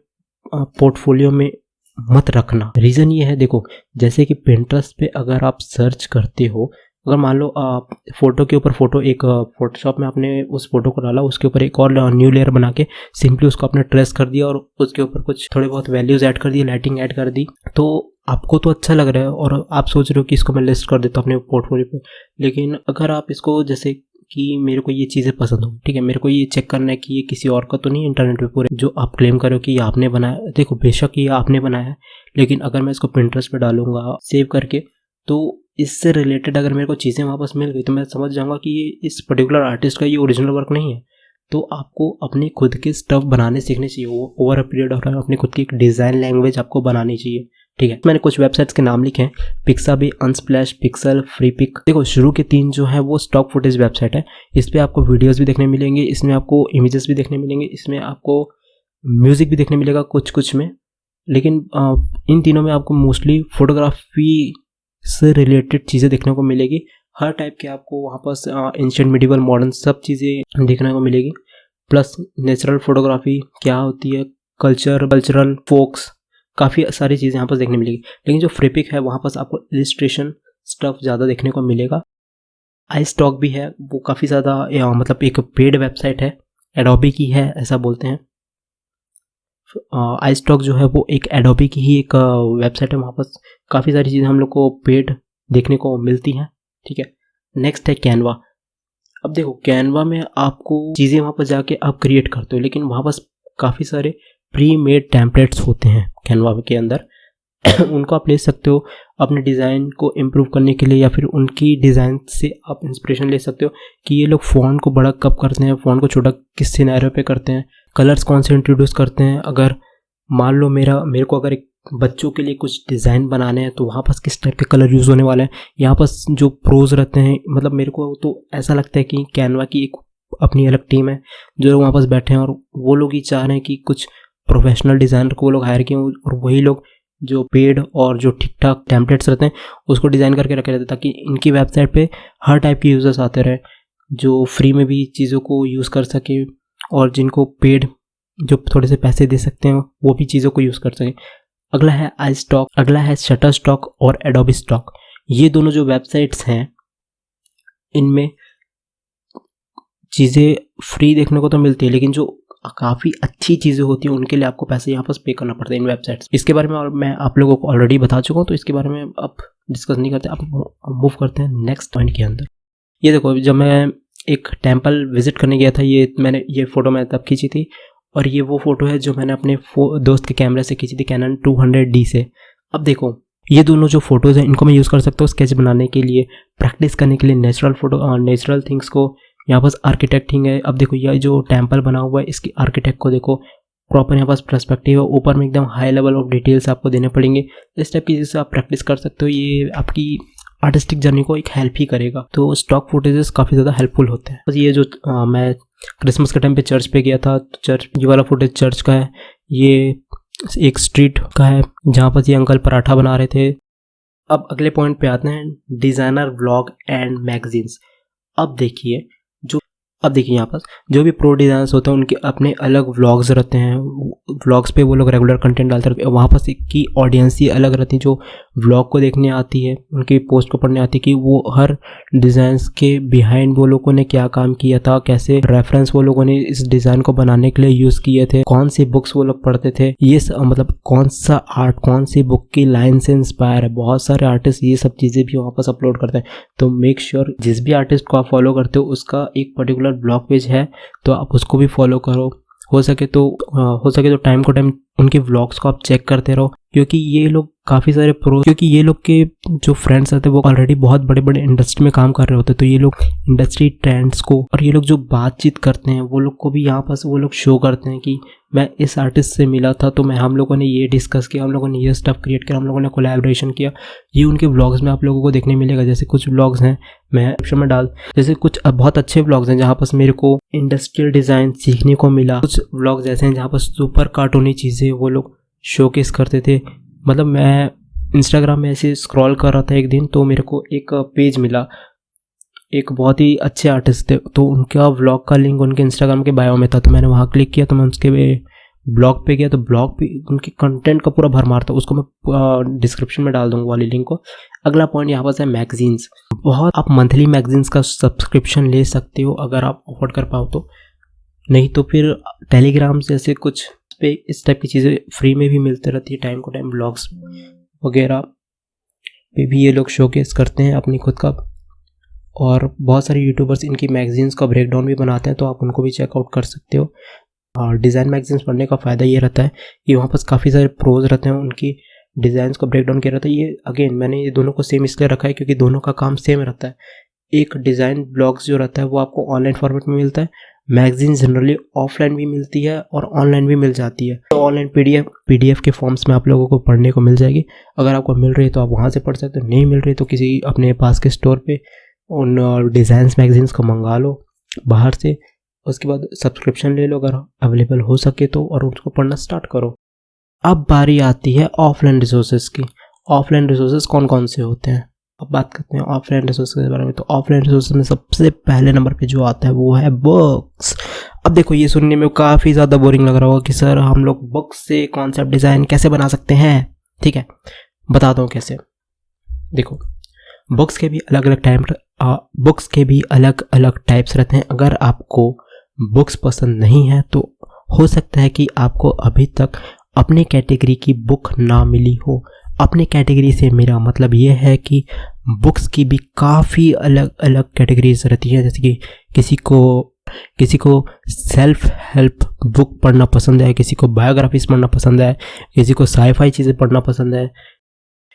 पोर्टफोलियो में मत रखना। रीज़न ये है, देखो जैसे कि पिंटरेस्ट पे अगर आप सर्च करते हो, अगर मान लो आप फोटो के ऊपर फोटो, एक फोटोशॉप में आपने उस फोटो को डाला, उसके ऊपर एक और न्यू लेयर बना के सिंपली उसको आपने ट्रेस कर दिया और उसके ऊपर कुछ थोड़े बहुत वैल्यूज़ ऐड कर दी, लाइटिंग ऐड कर दी, तो आपको तो अच्छा लग रहा है और आप सोच रहे हो कि इसको मैं लिस्ट कर देता हूँ अपने पोर्टफोलियो पे। लेकिन अगर आप इसको जैसे कि मेरे को ये चीज़ें पसंद हो, ठीक है। मेरे को ये चेक करना है कि ये किसी और का तो नहीं इंटरनेट पे पूरे जो आप क्लेम करो कि ये आपने बनाया। देखो बेशक ये आपने बनाया है, लेकिन अगर मैं इसको पिंटरेस्ट पे डालूंगा सेव करके, तो इससे रिलेटेड अगर मेरे को चीज़ें वापस मिल गई तो मैं समझ जाऊंगा कि ये इस पर्टिकुलर आर्टिस्ट का ये ओरिजिनल वर्क नहीं है। तो आपको अपने खुद के स्टफ बनाने सीखने चाहिए। वो over a period of time अपनी खुद की एक डिज़ाइन लैंग्वेज आपको बनानी चाहिए, ठीक है। मैंने कुछ वेबसाइट्स के नाम लिखे हैं, पिक्साबी, अनस्प्लैश, पिक्सल, फ्रीपिक। देखो शुरू के 3 जो है वो स्टॉक फुटेज वेबसाइट है। इस पर आपको वीडियोस भी देखने मिलेंगे, इसमें आपको इमेजेस भी देखने मिलेंगे, इसमें आपको म्यूजिक भी देखने मिलेगा कुछ में। लेकिन इन तीनों में आपको मोस्टली फोटोग्राफी से रिलेटेड चीज़ें देखने को मिलेगी। हर टाइप के आपको वहाँ पर एंशिएंट, मिडिवल, मॉडर्न सब चीज़ें देखने को मिलेगी। प्लस नेचुरल फोटोग्राफी क्या होती है, कल्चरल फोक्स, काफ़ी सारी चीज़ें यहाँ पर देखने मिलेगी। लेकिन जो फ्रीपिक है वहाँ पर आपको इलिस्ट्रेशन स्टफ ज़्यादा देखने को मिलेगा। iStock भी है, वो काफ़ी ज़्यादा मतलब एक पेड वेबसाइट है, एडोबी की है ऐसा बोलते हैं। iStock जो है वो एक एडोबी की ही एक वेबसाइट है, वहाँ पर काफ़ी सारी चीज़ें हम लोग को पेड देखने को मिलती हैं, ठीक है। नेक्स्ट है कैनवा। अब देखो कैनवा में आपको चीज़ें वहाँ पर जाके आप क्रिएट करते हो, लेकिन वहाँ पर काफ़ी सारे प्री मेड टेम्पलेट्स होते हैं कैनवा के अंदर उनको आप ले सकते हो अपने डिज़ाइन को इम्प्रूव करने के लिए, या फिर उनकी डिज़ाइन से आप इंस्पिरेशन ले सकते हो कि ये लोग फ़ॉन्ट को बड़ा कब करते हैं, फ़ॉन्ट को छोटा किस सिनेरियो पे करते हैं, कलर्स कौन से इंट्रोड्यूस करते हैं। अगर मान लो मेरे को अगर एक बच्चों के लिए कुछ डिज़ाइन बनाने हैं तो वहाँ पर किस टाइप के कलर यूज़ होने वाले हैं। यहाँ पर जो प्रोज रहते हैं, मतलब मेरे को तो ऐसा लगता है कि कैनवा की एक अपनी अलग टीम है जो लोग वहाँ पर बैठे हैं, और वो लोग ही चाह रहे हैं कि कुछ प्रोफेशनल डिज़ाइनर को वो लोग हायर किए, और वही लोग जो पेड और जो ठीक ठाक टेम्पलेट्स रहते हैं उसको डिज़ाइन करके रखे रहते हैं, ताकि इनकी वेबसाइट पे हर टाइप के यूज़र्स आते रहे जो फ्री में भी चीज़ों को यूज़ कर सके, और जिनको पेड जो थोड़े से पैसे दे सकते हैं वो भी चीज़ों को यूज़ कर सके। अगला है iStock, अगला है शटरस्टॉक और एडोबी स्टॉक। ये दोनों जो वेबसाइट्स हैं इनमें चीज़ें फ्री देखने को तो मिलती है, लेकिन जो काफ़ी अच्छी चीज़ें होती हैं उनके लिए आपको पैसे यहाँ पर पे करना पड़ता है इन वेबसाइट्स। इसके बारे में और मैं आप लोगों को ऑलरेडी बता चुका हूँ, तो इसके बारे में अब डिस्कस नहीं करते, अब मूव करते हैं नेक्स्ट पॉइंट के अंदर। ये देखो जब मैं एक टेम्पल विजिट करने गया था, ये फ़ोटो मैंने तब खींची थी, और ये वो फ़ोटो है जो मैंने अपने दोस्त के कैमरे से खींची थी, कैनन 200D से। अब देखो ये दोनों जो फ़ोटोज़ हैं इनको मैं यूज़ कर सकता हूँ स्केच बनाने के लिए, प्रैक्टिस करने के लिए नेचुरल थिंग्स को। यहाँ पास आर्किटेक्टिंग है। अब देखो ये जो टेम्पल बना हुआ है इसकी आर्किटेक्ट को देखो, प्रॉपर यहाँ पास पर्सपेक्टिव है, ऊपर में एकदम हाई लेवल ऑफ डिटेल्स आपको देने पड़ेंगे। इस टाइप की चीज़ से आप प्रैक्टिस कर सकते हो, ये आपकी आर्टिस्टिक जर्नी को एक हेल्प ही करेगा। तो स्टॉक फुटेजेस काफ़ी ज़्यादा हेल्पफुल होते हैं। बस ये जो मैं क्रिसमस के टाइम पे चर्च पे गया था, चर्च ये वाला फुटेज चर्च का है, ये एक स्ट्रीट का है जहाँ पर ये अंकल पराठा बना रहे थे। अब अगले पॉइंट पे आते हैं, डिज़ाइनर व्लॉग एंड मैगजीन्स। अब देखिए यहाँ पर जो भी प्रो डिज़ाइनर्स होते हैं उनके अपने अलग व्लॉग्स रहते हैं, व्लॉग्स पे वो लोग रेगुलर कंटेंट डालते रहते हैं। वहाँ पर की ऑडियंस ही अलग रहती है जो व्लॉग को देखने आती है, उनकी पोस्ट को पढ़ने आती है कि वो हर डिज़ाइंस के बिहाइंड वो लोगों ने क्या काम किया था, कैसे रेफरेंस वो लोगों ने इस डिज़ाइन को बनाने के लिए यूज़ किए थे, कौन सी बुक्स वो लोग पढ़ते थे, ये मतलब कौन सा आर्ट कौन सी बुक की लाइन से इंस्पायर है। बहुत सारे आर्टिस्ट ये सब चीज़ें भी वहाँ पर अपलोड करते हैं। तो मेक श्योर जिस भी आर्टिस्ट को आप फॉलो करते हो उसका एक पर्टिकुलर ब्लॉग पेज है तो आप उसको भी फॉलो करो। हो सके तो टाइम को टाइम उनके व्लॉग्स को आप चेक करते रहो, क्योंकि ये लोग काफ़ी सारे क्योंकि ये लोग के जो फ्रेंड्स रहते हैं वो ऑलरेडी बहुत बड़े बड़े इंडस्ट्री में काम कर रहे होते हैं। तो ये लोग इंडस्ट्री ट्रेंड्स को और ये लोग जो बातचीत करते हैं वो लोग को भी यहाँ पर वो लोग शो करते हैं कि मैं इस आर्टिस्ट से मिला था तो हम लोगों ने ये डिस्कस किया, हम लोगों ने ये स्टफ क्रिएट किया, हम लोगों ने कोलैबोरेशन किया। ये उनके व्लॉग्स में आप लोगों को देखने मिलेगा। जैसे कुछ व्लॉग्स हैं मैं डिस्क्रिप्शन में जैसे कुछ बहुत अच्छे व्लॉग्स हैं जहाँ पर मेरे को इंडस्ट्रियल डिज़ाइन सीखने को मिला। कुछ व्लॉग्स ऐसे हैं जहाँ पर सुपर कार्टूनी चीज़ें वो लोग शोकेस करते थे। मतलब मैं इंस्टाग्राम में ऐसे स्क्रॉल कर रहा था एक दिन, तो मेरे को एक पेज मिला, एक बहुत ही अच्छे आर्टिस्ट थे, तो उनका व्लॉग का लिंक उनके इंस्टाग्राम के बायो में था। तो मैंने वहाँ क्लिक किया, तो मैं उसके ब्लॉग पे गया, तो ब्लॉग पे उनके कंटेंट का पूरा भरमार था। उसको मैं डिस्क्रिप्शन में डाल दूँगा वाली लिंक को। अगला पॉइंट यहाँ पर है मैगजीन्स। बहुत आप मंथली मैगजीन्स का सब्सक्रिप्शन ले सकते हो अगर आप अफोर्ड कर पाओ तो, नहीं तो फिर टेलीग्राम जैसे कुछ पे इस टाइप की चीज़ें फ्री में भी मिलते रहती है। टाइम को टाइम ब्लॉग्स वगैरह पे भी ये लोग शोकेस करते हैं अपनी खुद का और बहुत सारे यूट्यूबर्स इनकी मैगजीन्स का ब्रेकडाउन भी बनाते हैं, तो आप उनको भी चेकआउट कर सकते हो। और डिज़ाइन मैगजीन्स पढ़ने का फ़ायदा ये रहता है कि वहाँ पास काफ़ी सारे प्रोज रहते हैं, उनकी डिज़ाइंस का ब्रेकडाउन किया रहता है। ये अगेन मैंने ये दोनों को सेम इसलिए रखा है क्योंकि दोनों का काम सेम रहता है। एक डिज़ाइन ब्लॉग्स जो रहता है वो आपको ऑनलाइन फॉर्मेट में मिलता है, मैगजीन जनरली ऑफलाइन भी मिलती है और ऑनलाइन भी मिल जाती है। तो ऑनलाइन पीडीएफ के फॉर्म्स में आप लोगों को पढ़ने को मिल जाएगी। अगर आपको मिल रही है तो आप वहाँ से पढ़ सकते हो, नहीं मिल रही तो किसी अपने पास के स्टोर पे उन डिज़ाइंस मैगजीन्स को मंगा लो बाहर से। उसके बाद सब्सक्रिप्शन ले लो अगर अवेलेबल हो सके तो, और उसको पढ़ना स्टार्ट करो। अब बारी आती है ऑफलाइन रिसोर्सेज की। ऑफलाइन रिसोर्सेज कौन कौन से होते हैं, अब बात करते हैं ऑफलाइन रिसोर्सेज के बारे में। तो ऑफलाइन रिसोर्सेज में सबसे पहले नंबर पे जो आता है वो है बुक्स। अब देखो ये सुनने में काफ़ी ज़्यादा बोरिंग लग रहा होगा कि सर हम लोग बुक्स से कॉन्सेप्ट डिज़ाइन कैसे बना सकते हैं। ठीक है, बताता हूँ कैसे। देखो बुक्स के भी अलग अलग टाइप्स रहते हैं। अगर आपको बुक्स पसंद नहीं है तो हो सकता है कि आपको अभी तक अपने कैटेगरी की बुक ना मिली हो। अपने कैटेगरी से मेरा मतलब ये है कि बुक्स की भी काफ़ी अलग अलग कैटेगरीज रहती है। जैसे कि किसी को सेल्फ हेल्प बुक पढ़ना पसंद है, किसी को बायोग्राफीज पढ़ना पसंद है, किसी को साईफाई चीज़ें पढ़ना पसंद है,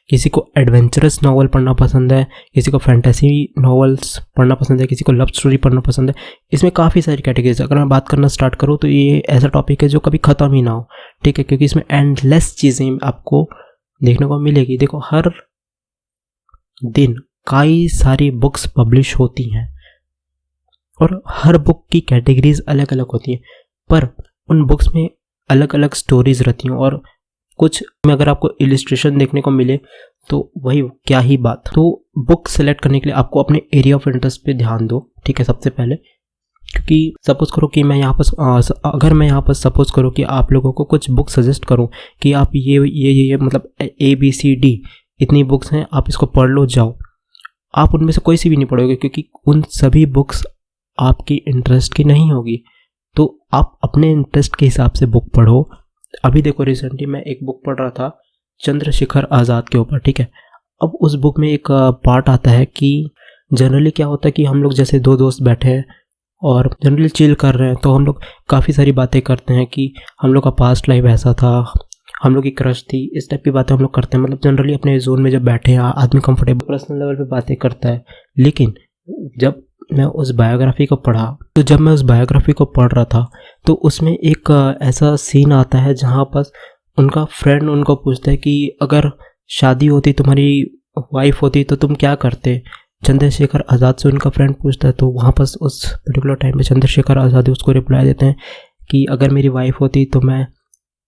किसी को एडवेंचरस नावल पढ़ना पसंद है, किसी को फैंटेसी नॉवेल्स पढ़ना पसंद है, किसी को लव स्टोरी पढ़ना पसंद है। इसमें काफ़ी सारी कैटेगरीज। अगर मैं बात करना स्टार्ट करूँ तो ये ऐसा टॉपिक है जो कभी ख़त्म ही ना हो। ठीक है, क्योंकि इसमें एंडलेस चीज़ें आपको देखने को मिलेगी। देखो हर दिन कई सारी बुक्स पब्लिश होती हैं और हर बुक की कैटेगरीज अलग अलग होती हैं, पर उन बुक्स में अलग अलग स्टोरीज रहती हैं और कुछ में अगर आपको इलिस्ट्रेशन देखने को मिले तो वही क्या ही बात। तो बुक सेलेक्ट करने के लिए आपको अपने एरिया ऑफ इंटरेस्ट पे ध्यान दो। ठीक है, सबसे पहले, क्योंकि सपोज करो कि मैं यहाँ पर सपोज करो कि आप लोगों को कुछ बुक सजेस्ट करूँ कि आप ये मतलब ABCD इतनी बुक्स हैं, आप इसको पढ़ लो जाओ। आप उनमें से कोई सी भी नहीं पढ़ोगे क्योंकि उन सभी बुक्स आपकी इंटरेस्ट की नहीं होगी। तो आप अपने इंटरेस्ट के हिसाब से बुक पढ़ो। अभी देखो रिसेंटली मैं एक बुक पढ़ रहा था चंद्रशेखर आज़ाद के ऊपर। ठीक है, अब उस बुक में एक पार्ट आता है कि जनरली क्या होता है कि हम लोग जैसे दो दोस्त बैठे हैं और जनरली चिल कर रहे हैं, तो हम लोग काफ़ी सारी बातें करते हैं कि हम लोग का पास्ट लाइफ ऐसा था, हम लोग की क्रश थी, इस टाइप की बातें हम लोग करते हैं। मतलब जनरली अपने जोन में जब बैठे हैं आदमी कंफर्टेबल पर्सनल लेवल पे बातें करता है। लेकिन जब मैं उस बायोग्राफी को पढ़ रहा था तो उसमें एक ऐसा सीन आता है जहाँ पर उनका फ्रेंड उनको पूछता है कि अगर शादी होती, तुम्हारी वाइफ होती तो तुम क्या करते। चंद्रशेखर आज़ाद से उनका फ्रेंड पूछता है, तो वहाँ पर उस पर्टिकुलर टाइम पे चंद्रशेखर आज़ाद उसको रिप्लाई देते हैं कि अगर मेरी वाइफ होती तो मैं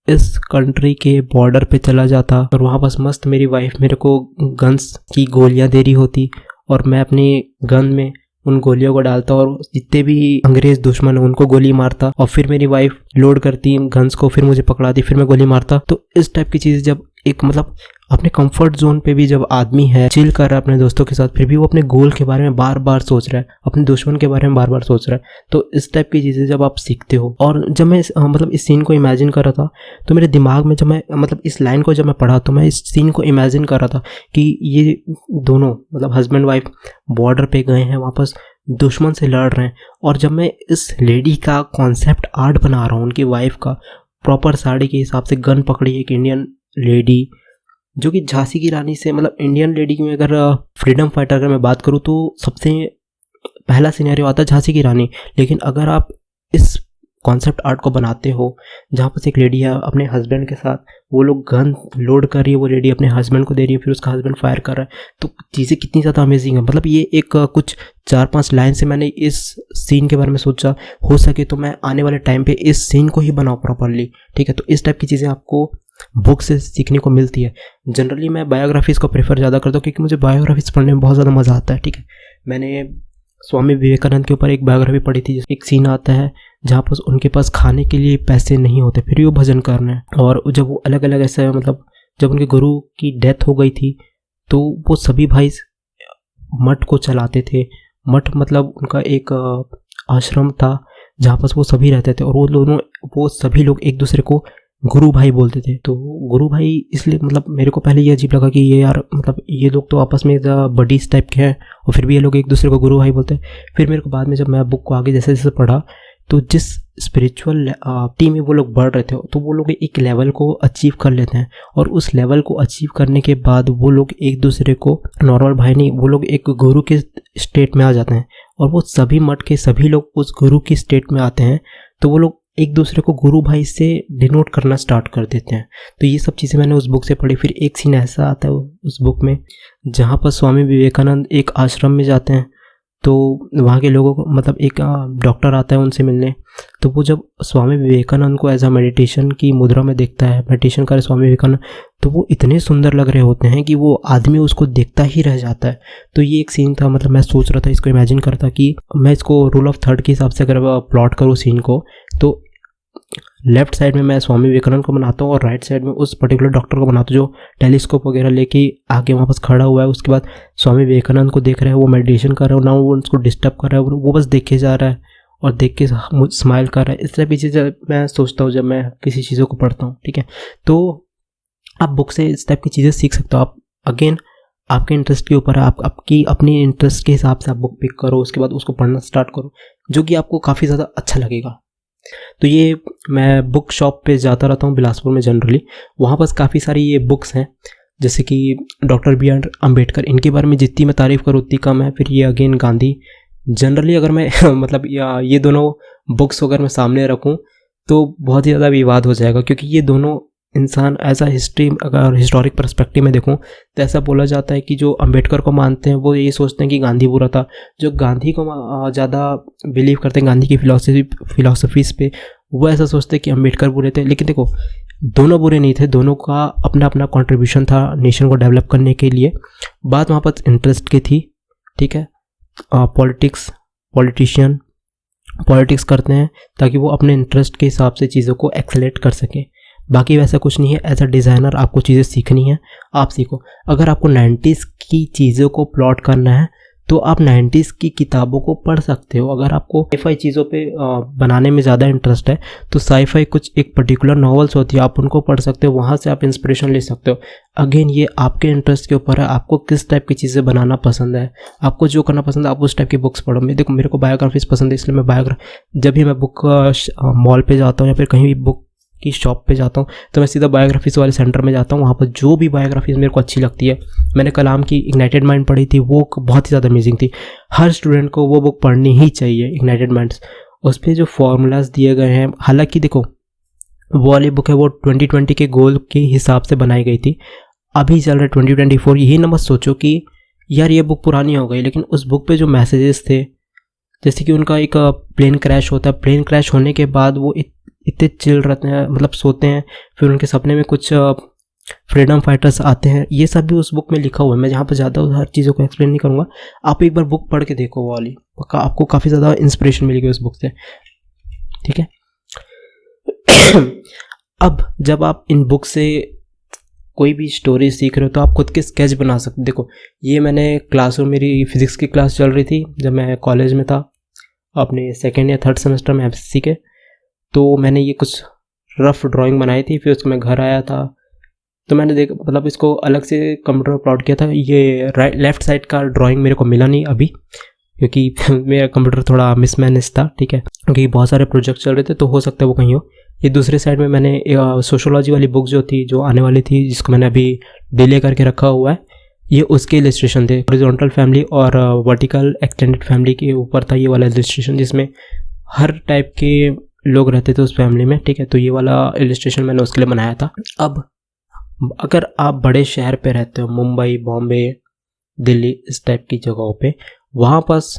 इस कंट्री के बॉर्डर पे चला जाता और वहाँ पास मस्त मेरी वाइफ मेरे को गन्स की गोलियां दे रही होती और मैं अपनी गन में उन गोलियों को डालता और जितने भी अंग्रेज दुश्मन है उनको गोली मारता, और फिर मेरी वाइफ लोड करती गन्स को, फिर मुझे पकड़ाती, फिर मैं गोली मारता। तो इस टाइप की चीज़ जब एक मतलब अपने कंफर्ट जोन पे भी जब आदमी है, चिल कर रहा है अपने दोस्तों के साथ, फिर भी वो अपने गोल के बारे में बार बार सोच रहा है, अपने दुश्मन के बारे में बार बार सोच रहा है। तो इस टाइप की चीज़ें जब आप सीखते हो, और जब मैं मतलब इस सीन को इमेजिन कर रहा था तो मेरे दिमाग में जब मैं मतलब इस लाइन को जब मैं पढ़ा तो मैं इस सीन को इमेजिन कर रहा था कि ये दोनों मतलब हस्बैंड वाइफ बॉर्डर पे गए हैं, वापस दुश्मन से लड़ रहे हैं, और जब मैं इस लेडी का कॉन्सेप्ट आर्ट बना रहा हूँ, उनकी वाइफ का प्रॉपर साड़ी के हिसाब से गन पकड़ी, एक इंडियन लेडी जो कि झांसी की रानी से मतलब इंडियन लेडी में अगर फ्रीडम फाइटर अगर मैं बात करूँ तो सबसे पहला सिनेरियो आता है झांसी की रानी। लेकिन अगर आप इस कॉन्सेप्ट आर्ट को बनाते हो जहाँ पर एक लेडी है अपने हस्बैंड के साथ, वो लोग गन लोड कर रही है, वो लेडी अपने हस्बैंड को दे रही है, फिर उसका हस्बैंड फायर कर रहा है, तो चीज़ें कितनी ज़्यादा अमेजिंग है। मतलब ये एक कुछ 4-5 लाइन से मैंने इस सीन के बारे में सोचा, हो सके तो मैं आने वाले टाइम पे इस सीन को ही बनाऊँ प्रॉपरली। ठीक है, तो इस टाइप की चीज़ें आपको बुक से सीखने को मिलती है। जनरली मैं बायोग्राफीज़ को प्रेफर ज़्यादा करता हूँ क्योंकि मुझे बायोग्राफीज़ पढ़ने में बहुत ज़्यादा मज़ा आता है। ठीक है, मैंने स्वामी विवेकानंद के ऊपर एक बायोग्राफी पढ़ी थी। एक सीन आता है जहाँ पर उनके पास खाने के लिए पैसे नहीं होते, फिर भी वो भजन कर रहे हैं, और जब वो अलग अलग ऐसा मतलब जब उनके गुरु की डेथ हो गई थी तो वो सभी भाई मठ को चलाते थे। मठ मतलब उनका एक आश्रम था जहाँ पर वो सभी रहते थे, और वो सभी लोग एक दूसरे को गुरु भाई बोलते थे। तो गुरु भाई इसलिए मतलब मेरे को पहले ये अजीब लगा कि ये यार मतलब ये लोग तो आपस में बडीज टाइप के हैं और फिर भी ये लोग एक दूसरे को गुरु भाई बोलते हैं। फिर मेरे को बाद में जब मैं बुक को आगे जैसे जैसे पढ़ा तो जिस स्पिरिचुअल टीम में वो लोग बढ़ रहे थे तो वो लोग एक लेवल को अचीव कर लेते हैं और उस लेवल को अचीव करने के बाद वो लोग एक दूसरे को नॉर्मल भाई नहीं, वो लोग एक गुरु के स्टेट में आ जाते हैं और वो सभी मठ के सभी लोग उस गुरु की स्टेट में आते हैं। तो वो लोग एक दूसरे को गुरु भाई से डिनोट करना स्टार्ट कर देते हैं। तो ये सब चीज़ें मैंने उस बुक से पढ़ी। फिर एक सीन ऐसा आता है उस बुक में जहाँ पर स्वामी विवेकानंद एक आश्रम में जाते हैं। तो वहाँ के लोगों को मतलब एक डॉक्टर आता है उनसे मिलने। तो वो जब स्वामी विवेकानंद को एज अ मेडिटेशन की मुद्रा में देखता है, मेडिटेशन करे स्वामी विवेकानंद, तो वो इतने सुंदर लग रहे होते हैं कि वो आदमी उसको देखता ही रह जाता है। तो ये एक सीन था, मतलब मैं सोच रहा था इसको इमेजिन करता कि मैं इसको रूल ऑफ थर्ड के हिसाब से अगर प्लॉट करूँ सीन को, तो लेफ्ट साइड में मैं स्वामी विवेकानंद को बनाता हूँ और राइट साइड में उस पर्टिकुलर डॉक्टर को बनाता हूँ जो टेलीस्कोप वगैरह लेके आगे वहाँ पास खड़ा हुआ है। उसके बाद स्वामी विवेकानंद को देख रहा है, वो मेडिटेशन कर रहा है, ना वो उसको डिस्टर्ब कर रहा है, वो बस देखे जा रहा है और देख के स्माइल कर रहा है। इस तरह की चीज़ें मैं सोचता हूँ जब मैं किसी चीज़ों को पढ़ता हूँ। ठीक है, तो आप बुक से इस टाइप की चीज़ें सीख सकते हो। आप अगेन आपके इंटरेस्ट के ऊपर है, आप आपकी अपनी इंटरेस्ट के हिसाब से आप बुक पिक करो, उसके बाद उसको पढ़ना स्टार्ट करो जो कि आपको काफ़ी ज़्यादा अच्छा लगेगा। तो ये मैं बुक शॉप पे जाता रहता हूँ बिलासपुर में जनरली, वहाँ पास काफ़ी सारी ये बुक्स हैं जैसे कि डॉक्टर बी आर अम्बेडकर, इनके बारे में जितनी मैं तारीफ़ करूँ उतनी कम है। फिर ये अगेन गांधी, जनरली अगर मैं मतलब ये दोनों बुक्स अगर मैं सामने रखूँ तो बहुत ही ज़्यादा विवाद हो जाएगा, क्योंकि ये दोनों इंसान एज अ हिस्ट्री अगर हिस्टोरिक पर्सपेक्टिव में देखूं तो ऐसा बोला जाता है कि जो अंबेडकर को मानते हैं वो ये सोचते हैं कि गांधी बुरा था, जो गांधी को ज़्यादा बिलीव करते हैं गांधी की फिलॉसफीज़ पे, वो ऐसा सोचते हैं कि अंबेडकर बुरे थे। लेकिन देखो दोनों बुरे नहीं थे, दोनों का अपना अपना कंट्रीब्यूशन था नेशन को डेवलप करने के लिए। बात वहाँ पर इंटरेस्ट की थी। ठीक है, पॉलिटिशियन पॉलिटिक्स करते हैं ताकि वो अपने इंटरेस्ट के हिसाब से चीज़ों को एक्सेलेरेट कर सकें, बाकी वैसा कुछ नहीं है। एज अ डिज़ाइनर आपको चीज़ें सीखनी है, आप सीखो। अगर आपको 90s की चीज़ों को प्लॉट करना है तो आप 90s की किताबों को पढ़ सकते हो। अगर आपको साईफाई चीज़ों पे बनाने में ज़्यादा इंटरेस्ट है तो साईफाई कुछ एक पर्टिकुलर नॉवेल्स होती है, आप उनको पढ़ सकते हो, वहाँ से आप इंस्पिरेशन ले सकते हो। अगेन ये आपके इंटरेस्ट के ऊपर है, आपको किस टाइप की चीज़ें बनाना पसंद है, आपको जो करना पसंद है आप उस टाइप की बुक्स पढ़ो। देखो मेरे को बायोग्राफीज पसंद है, इसलिए मैं जब भी मैं बुक मॉल पर जाता हूँ या फिर कहीं भी बुक की शॉप पे जाता हूँ तो मैं सीधा बायोग्राफीज वाले सेंटर में जाता हूँ। वहाँ पर जो भी बायोग्राफीज मेरे को अच्छी लगती है, मैंने कलाम की इग्नाइटेड माइंड पढ़ी थी, वो बहुत ही ज़्यादा अमेजिंग थी। हर स्टूडेंट को वो बुक पढ़नी ही चाहिए, इग्नाइटेड माइंड्स। उस पर जो फॉर्मूलाज दिए गए हैं, हालांकि देखो वो वाली बुक है वो 2020 के गोल के हिसाब से बनाई गई थी, अभी चल रहा है 2024। यही ना मत सोचो कि यार ये बुक पुरानी हो गई, लेकिन उस बुक पर जो मैसेजेस थे, जैसे कि उनका एक प्लेन क्रैश होता है, प्लेन क्रैश होने के बाद वो इतने चिल रहते हैं, मतलब सोते हैं, फिर उनके सपने में कुछ फ्रीडम फाइटर्स आते हैं, ये सब भी उस बुक में लिखा हुआ है। मैं जहाँ पर ज़्यादा हर चीज़ों को एक्सप्लेन नहीं करूँगा, आप एक बार बुक पढ़ के देखो वो वाली, आपको काफ़ी ज़्यादा इंस्पिरेशन मिलेगी उस बुक से। ठीक है अब जब आप इन बुक से कोई भी स्टोरी सीख रहे हो तो आप खुद के स्केच बना सकते। देखो ये मैंने क्लासरूम, मेरी फिज़िक्स की क्लास चल रही थी जब मैं कॉलेज में था, अपने 2nd या 3rd सेमेस्टर में एफएससी के, तो मैंने ये कुछ रफ ड्राइंग बनाई थी। फिर उसको मैं घर आया था तो मैंने मतलब इसको अलग से कंप्यूटर में प्लॉट किया था। ये लेफ़्ट साइड का ड्राइंग मेरे को मिला नहीं अभी, क्योंकि मेरा कंप्यूटर थोड़ा मिसमैनेज था। ठीक है, क्योंकि बहुत सारे प्रोजेक्ट चल रहे थे तो हो सकता है वो कहीं हो। ये दूसरे साइड में मैंने सोशोलॉजी वाली बुक जो थी, जो आने वाली थी, जिसको मैंने अभी डिले करके रखा हुआ है, ये उसके इलस्ट्रेशन थे। हॉरिजॉन्टल फैमिली और वर्टिकल एक्सटेंडेड फैमिली के ऊपर था ये वाला इलस्ट्रेशन, जिसमें हर टाइप के लोग रहते थे उस फैमिली में। ठीक है, तो ये वाला इलस्ट्रेशन मैंने उसके लिए बनाया था। अब अगर आप बड़े शहर पे रहते हो, मुंबई, बॉम्बे, दिल्ली, इस टाइप की जगहों पे, वहाँ पास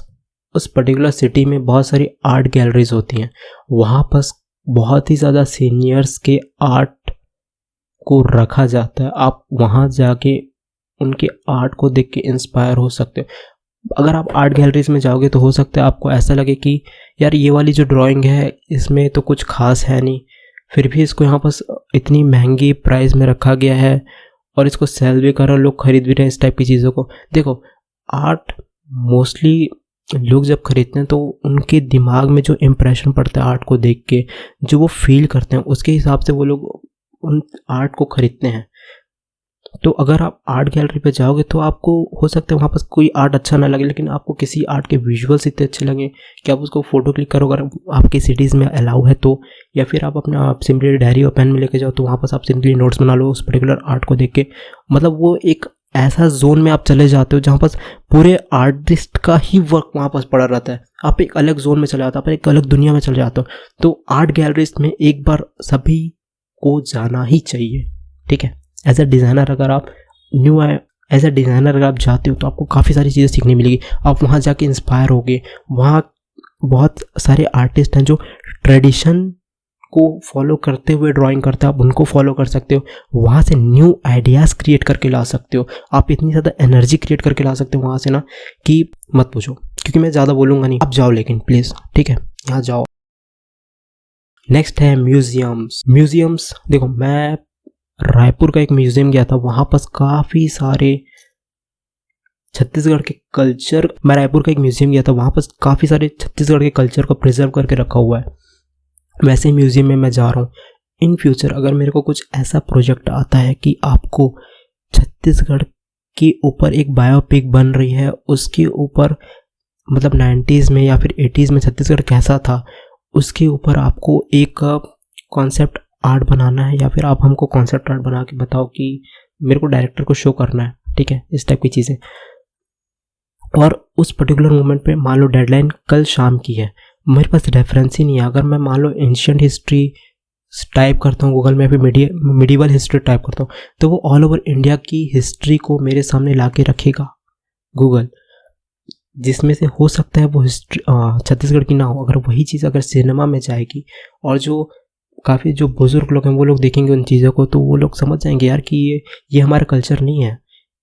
उस पर्टिकुलर सिटी में बहुत सारी आर्ट गैलरीज होती हैं। वहाँ पास बहुत ही ज़्यादा सीनियर्स के आर्ट को रखा जाता है। आप वहाँ जाके उनके आर्ट को देख के इंस्पायर हो सकते हो। अगर आप आर्ट गैलरीज में जाओगे तो हो सकता है आपको ऐसा लगे कि यार ये वाली जो ड्राइंग है इसमें तो कुछ खास है नहीं, फिर भी इसको यहाँ पास इतनी महंगी प्राइस में रखा गया है और इसको सेल भी कर रहे हैं, लोग खरीद भी रहे हैं इस टाइप की चीज़ों को। देखो आर्ट मोस्टली लोग जब खरीदते हैं तो उनके दिमाग में जो इम्प्रेशन पड़ता है आर्ट को देख के, जो वो फील करते हैं, उसके हिसाब से वो लोग उन आर्ट को खरीदते हैं। तो अगर आप आर्ट गैलरी पे जाओगे तो आपको हो सकता है वहाँ पर कोई आर्ट अच्छा ना लगे, लेकिन आपको किसी आर्ट के विजुअल्स इतने अच्छे लगे कि आप उसको फोटो क्लिक करो, अगर आपकी सिटीज़ में अलाउ है तो, या फिर आप अपना आप सिंपली डायरी और पेन में लेके जाओ, तो वहाँ पर आप सिंपली नोट्स बना लो उस पर्टिकुलर आर्ट को देख के। मतलब वो एक ऐसा जोन में आप चले जाते हो जहाँ पर पूरे आर्टिस्ट का ही वर्क वहाँ पर पड़ा रहता है। आप एक अलग जोन में चले जाते हो, आप एक अलग दुनिया में चले जाते हो। तो आर्ट गैलरीज में एक बार सभी को जाना ही चाहिए, ठीक है। एज अ डिज़ाइनर अगर आप एज अ डिज़ाइनर अगर आप जाते हो तो आपको काफ़ी सारी चीज़ें सीखने मिलेगी। आप वहाँ जाके इंस्पायर होगे। वहाँ बहुत सारे आर्टिस्ट हैं जो ट्रेडिशन को फॉलो करते हुए ड्राइंग करते हैं, आप उनको फॉलो कर सकते हो। वहाँ से न्यू आइडियाज़ क्रिएट करके ला सकते हो। आप इतनी ज़्यादा एनर्जी क्रिएट करके ला सकते हो वहाँ से ना कि मत पूछो, क्योंकि मैं ज़्यादा बोलूँगा नहीं। आप जाओ लेकिन प्लीज़, ठीक है, यहाँ जाओ। नेक्स्ट है म्यूजियम्स। देखो, मैं रायपुर का एक म्यूजियम गया था, वहाँ पर काफ़ी सारे छत्तीसगढ़ के कल्चर मैं रायपुर का एक म्यूजियम गया था, वहाँ पर काफ़ी सारे छत्तीसगढ़ के कल्चर को प्रिजर्व करके रखा हुआ है। वैसे म्यूजियम में मैं जा रहा हूँ। इन फ्यूचर अगर मेरे को कुछ ऐसा प्रोजेक्ट आता है कि आपको छत्तीसगढ़ के ऊपर एक बायोपिक बन रही है, उसके ऊपर मतलब 90s में या फिर 80s में छत्तीसगढ़ कैसा था, उसके ऊपर आपको एक कॉन्सेप्ट आर्ट बनाना है, या फिर आप हमको कॉन्सेप्ट आर्ट बना के बताओ कि मेरे को डायरेक्टर को शो करना है, ठीक है, इस टाइप की चीज़ें। और उस पर्टिकुलर मोमेंट पे मान लो डेडलाइन कल शाम की है, मेरे पास रेफरेंस ही नहीं है। अगर मैं मान लो एंशियंट हिस्ट्री टाइप करता हूँ गूगल में, फिर मिडीवल हिस्ट्री टाइप करता हूँ, तो वो ऑल ओवर इंडिया की हिस्ट्री को मेरे सामने ला के रखेगा गूगल, जिसमें से हो सकता है वो हिस्ट्री छत्तीसगढ़ की ना हो। अगर वही चीज़ अगर सिनेमा में जाएगी और जो काफ़ी जो बुजुर्ग लोग हैं वो लोग देखेंगे उन चीज़ों को, तो वो लोग समझ जाएंगे यार कि ये हमारा कल्चर नहीं है,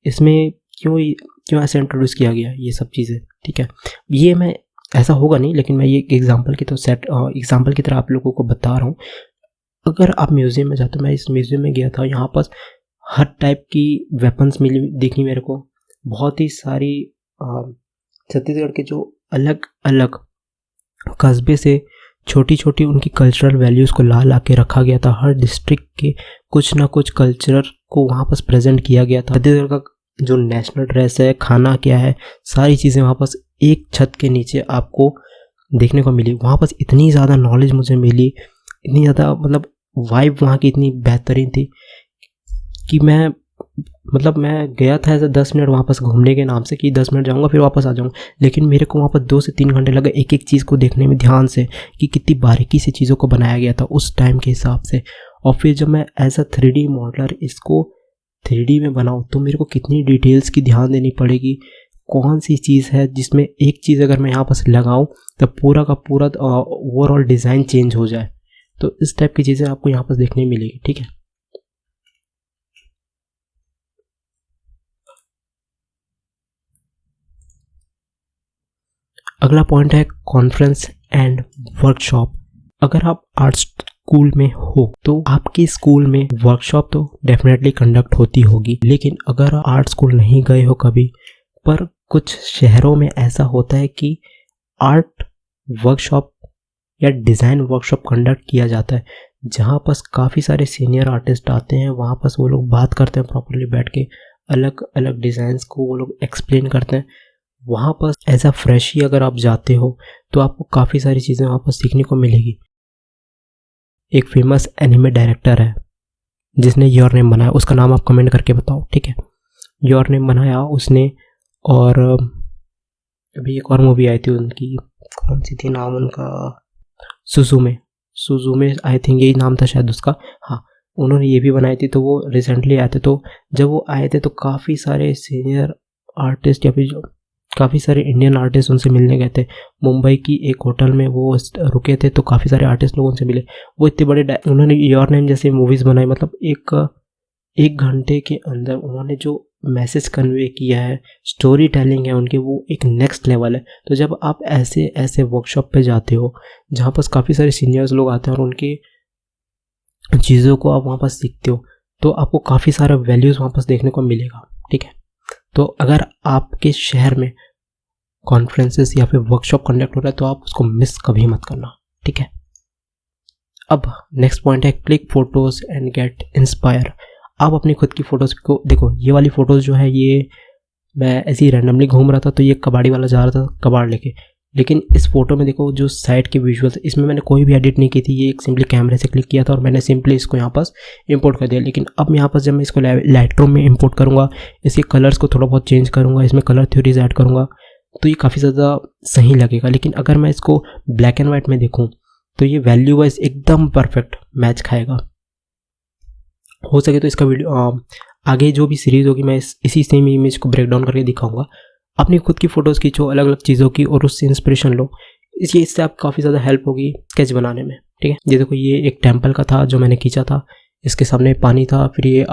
इसमें क्यों ऐसे इंट्रोड्यूस किया गया ये सब चीज़ें, ठीक है। ये मैं ऐसा होगा नहीं, लेकिन मैं ये एग्जांपल की तो एग्जांपल की तरह आप लोगों को बता रहा हूँ। अगर आप म्यूज़ियम में जाते हो, मैं इस म्यूज़ियम में गया था, यहाँ पर हर टाइप की वेपन्स मिली दिखी मेरे को। बहुत ही सारी छत्तीसगढ़ के जो अलग अलग कस्बे से छोटी छोटी उनकी कल्चरल वैल्यूज़ को ला के रखा गया था। हर डिस्ट्रिक्ट के कुछ ना कुछ कल्चर को वहाँ पर प्रेजेंट किया गया था। छत्तीसगढ़ का जो नेशनल ड्रेस है, खाना क्या है, सारी चीज़ें वहाँ पर एक छत के नीचे आपको देखने को मिली। वहाँ पर इतनी ज़्यादा नॉलेज मुझे मिली, इतनी ज़्यादा मतलब वाइब वहाँ की इतनी बेहतरीन थी कि मैं गया था ऐसे 10 मिनट वहाँ पर घूमने के नाम से कि 10 मिनट जाऊँगा फिर वापस आ जाऊँगा, लेकिन मेरे को वहाँ पर 2 से 3 घंटे लगे एक एक चीज़ को देखने में ध्यान से कि कितनी बारीकी से चीज़ों को बनाया गया था उस टाइम के हिसाब से। और फिर जब मैं एज अ 3D मॉडलर इसको 3D में बनाऊँ तो मेरे को कितनी डिटेल्स की ध्यान देनी पड़ेगी, कौन सी चीज़ है जिसमें एक चीज़ अगर मैं यहाँ पर लगाऊँ तो पूरा का पूरा ओवरऑल डिज़ाइन चेंज हो जाए। तो इस टाइप की चीज़ें आपको यहाँ पर देखने मिलेगी, ठीक है। अगला पॉइंट है कॉन्फ्रेंस एंड वर्कशॉप। अगर आप आर्ट स्कूल में हो तो आपके स्कूल में वर्कशॉप तो डेफिनेटली कंडक्ट होती होगी, लेकिन अगर आप आर्ट स्कूल नहीं गए हो कभी, पर कुछ शहरों में ऐसा होता है कि आर्ट वर्कशॉप या डिज़ाइन वर्कशॉप कंडक्ट किया जाता है, जहाँ पर काफ़ी सारे सीनियर आर्टिस्ट आते हैं। वहाँ पर वो लोग बात करते हैं प्रॉपर्ली बैठ के, अलग अलग डिज़ाइंस को वो लोग एक्सप्लेन करते हैं। वहाँ पर एज अ फ्रेश ही अगर आप जाते हो तो आपको काफ़ी सारी चीज़ें वहाँ पर सीखने को मिलेगी। एक फेमस एनिमे डायरेक्टर है जिसने योर नेम बनाया, उसका नाम आप कमेंट करके बताओ, ठीक है। योर नेम बनाया उसने, और अभी एक और मूवी आई थी उनकी, कौन सी थी नाम उनका, सुजुमे आई थिंक यही नाम था शायद उसका। हाँ, उन्होंने ये भी बनाई थी। तो वो रिसेंटली आए थे, तो जब वो आए थे तो काफ़ी सारे सीनियर आर्टिस्ट या फिर जो काफ़ी सारे इंडियन आर्टिस्ट उनसे मिलने गए थे। मुंबई की एक होटल में वो रुके थे, तो काफ़ी सारे आर्टिस्ट लोग उनसे मिले। वो इतने बड़े उन्होंने योर नेम जैसे मूवीज़ बनाई, मतलब एक घंटे के अंदर उन्होंने जो मैसेज कन्वे किया है, स्टोरी टेलिंग है उनके, वो एक नेक्स्ट लेवल है। तो जब आप ऐसे वर्कशॉप पे जाते हो जहाँ पर काफ़ी सारे सीनियर्स लोग आते हैं और उनकी चीज़ों को आप वहाँ पर सीखते हो, तो आपको काफ़ी सारा वैल्यूज़ वहाँ पर देखने को मिलेगा, ठीक है। तो अगर आपके शहर में कॉन्फ्रेंसेस या फिर वर्कशॉप कंडक्ट हो रहा है तो आप उसको मिस कभी मत करना, ठीक है। अब नेक्स्ट पॉइंट है click photos and gate inspire. आप अपनी खुद की फ़ोटोज़ को देखो, ये वाली फ़ोटोज़ जो है ये मैं ऐसे ही रैंडमली घूम रहा था तो ये कबाड़ी वाला जा रहा था कबाड़ लेके, लेकिन इस फोटो में देखो जो साइड के विजुअल्स, इसमें मैंने कोई भी एडिट नहीं की थी, ये एक सिंपली कैमरे से क्लिक किया था और मैंने सिंपली इसको यहाँ पास इंपोर्ट कर दिया। लेकिन अब यहाँ पास जब मैं इसको लाइटरूम में इंपोर्ट करूँगा, इसके कलर्स को थोड़ा बहुत चेंज करूँगा, इसमें कलर थ्योरीज ऐड करूँगा तो ये काफ़ी ज़्यादा सही लगेगा। लेकिन अगर मैं इसको ब्लैक एंड वाइट में देखूँ तो ये वैल्यू वाइज एकदम परफेक्ट मैच खाएगा। हो सके तो इसका वीडियो आगे जो भी सीरीज़ होगी मैं इसी सेम इमेज को ब्रेक डाउन करके दिखाऊंगा। अपनी खुद की फ़ोटोज़ खींचो अलग अलग चीज़ों की और उससे इंस्पिरेशन लो, इससे आप काफ़ी ज़्यादा हेल्प होगी स्केच बनाने में। ठीक है, ये देखो ये एक टेम्पल का था जो मैंने खींचा था, इसके सामने पानी था, फिर ये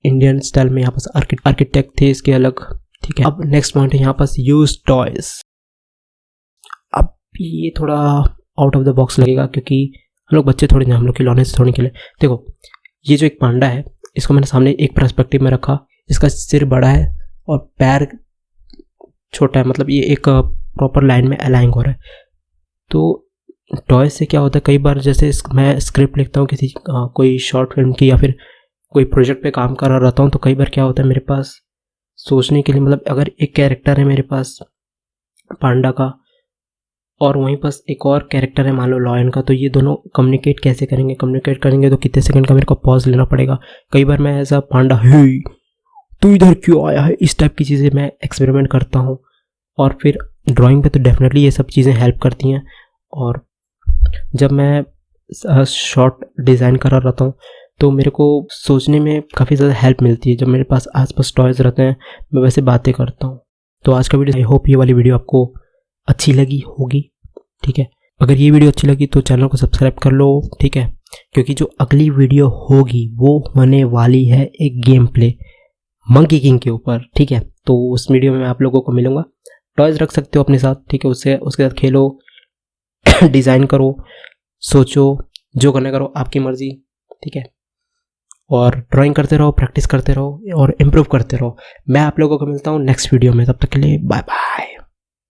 इंडियन स्टाइल में यहाँ पास आर्किटेक्ट थे इसके अलग। ठीक है, अब नेक्स्ट पॉइंट है यहाँ पास यूज टॉयज। अब ये थोड़ा आउट ऑफ द बॉक्स लगेगा क्योंकि हम लोग बच्चे थोड़े ना, हम लोग खिलौने से थोड़े खेले। देखो ये जो एक पांडा है इसको मैंने सामने एक पर्सपेक्टिव में रखा, इसका सिर बड़ा है और पैर छोटा है, मतलब ये एक प्रॉपर लाइन में अलाइन हो रहा है। तो टॉय से क्या होता है, कई बार जैसे मैं स्क्रिप्ट लिखता हूँ किसी कोई शॉर्ट फिल्म की या फिर कोई प्रोजेक्ट पे काम कर रहा रहता हूँ, तो कई बार क्या होता है मेरे पास सोचने के लिए, मतलब अगर एक कैरेक्टर है मेरे पास पांडा का और वहीं पास एक और कैरेक्टर है मान लो लॉयन का, तो ये दोनों कम्युनिकेट कैसे करेंगे, कम्युनिकेट करेंगे तो कितने सेकंड का मेरे को पॉज लेना पड़ेगा। कई बार मैं ऐसा पांडा हे तू इधर क्यों आया है, इस टाइप की चीज़ें मैं एक्सपेरिमेंट करता हूँ। और फिर ड्राइंग पे तो डेफिनेटली ये सब चीज़ें हेल्प करती हैं। और जब मैं शॉर्ट डिज़ाइन कर रहा रहता हूँ तो मेरे को सोचने में काफ़ी ज़्यादा हेल्प मिलती है। जब मेरे पास आसपास टॉयज़ रहते हैं मैं वैसे बातें करता हूँ। तो आज का वीडियो, आई होप ये वाली वीडियो आपको अच्छी लगी होगी। ठीक है, अगर ये वीडियो अच्छी लगी तो चैनल को सब्सक्राइब कर लो। ठीक है, क्योंकि जो अगली वीडियो होगी वो होने वाली है एक गेम प्ले मंकी किंग के ऊपर। ठीक है, तो उस वीडियो में मैं आप लोगों को मिलूंगा। टॉयज़ रख सकते हो अपने साथ, ठीक है, उसके साथ खेलो डिज़ाइन करो, सोचो, जो करना करो, आपकी मर्ज़ी। ठीक है, और ड्राइंग करते रहो, प्रैक्टिस करते रहो और इम्प्रूव करते रहो। मैं आप लोगों को मिलता हूँ नेक्स्ट वीडियो में, तब तक के लिए बाय बाय।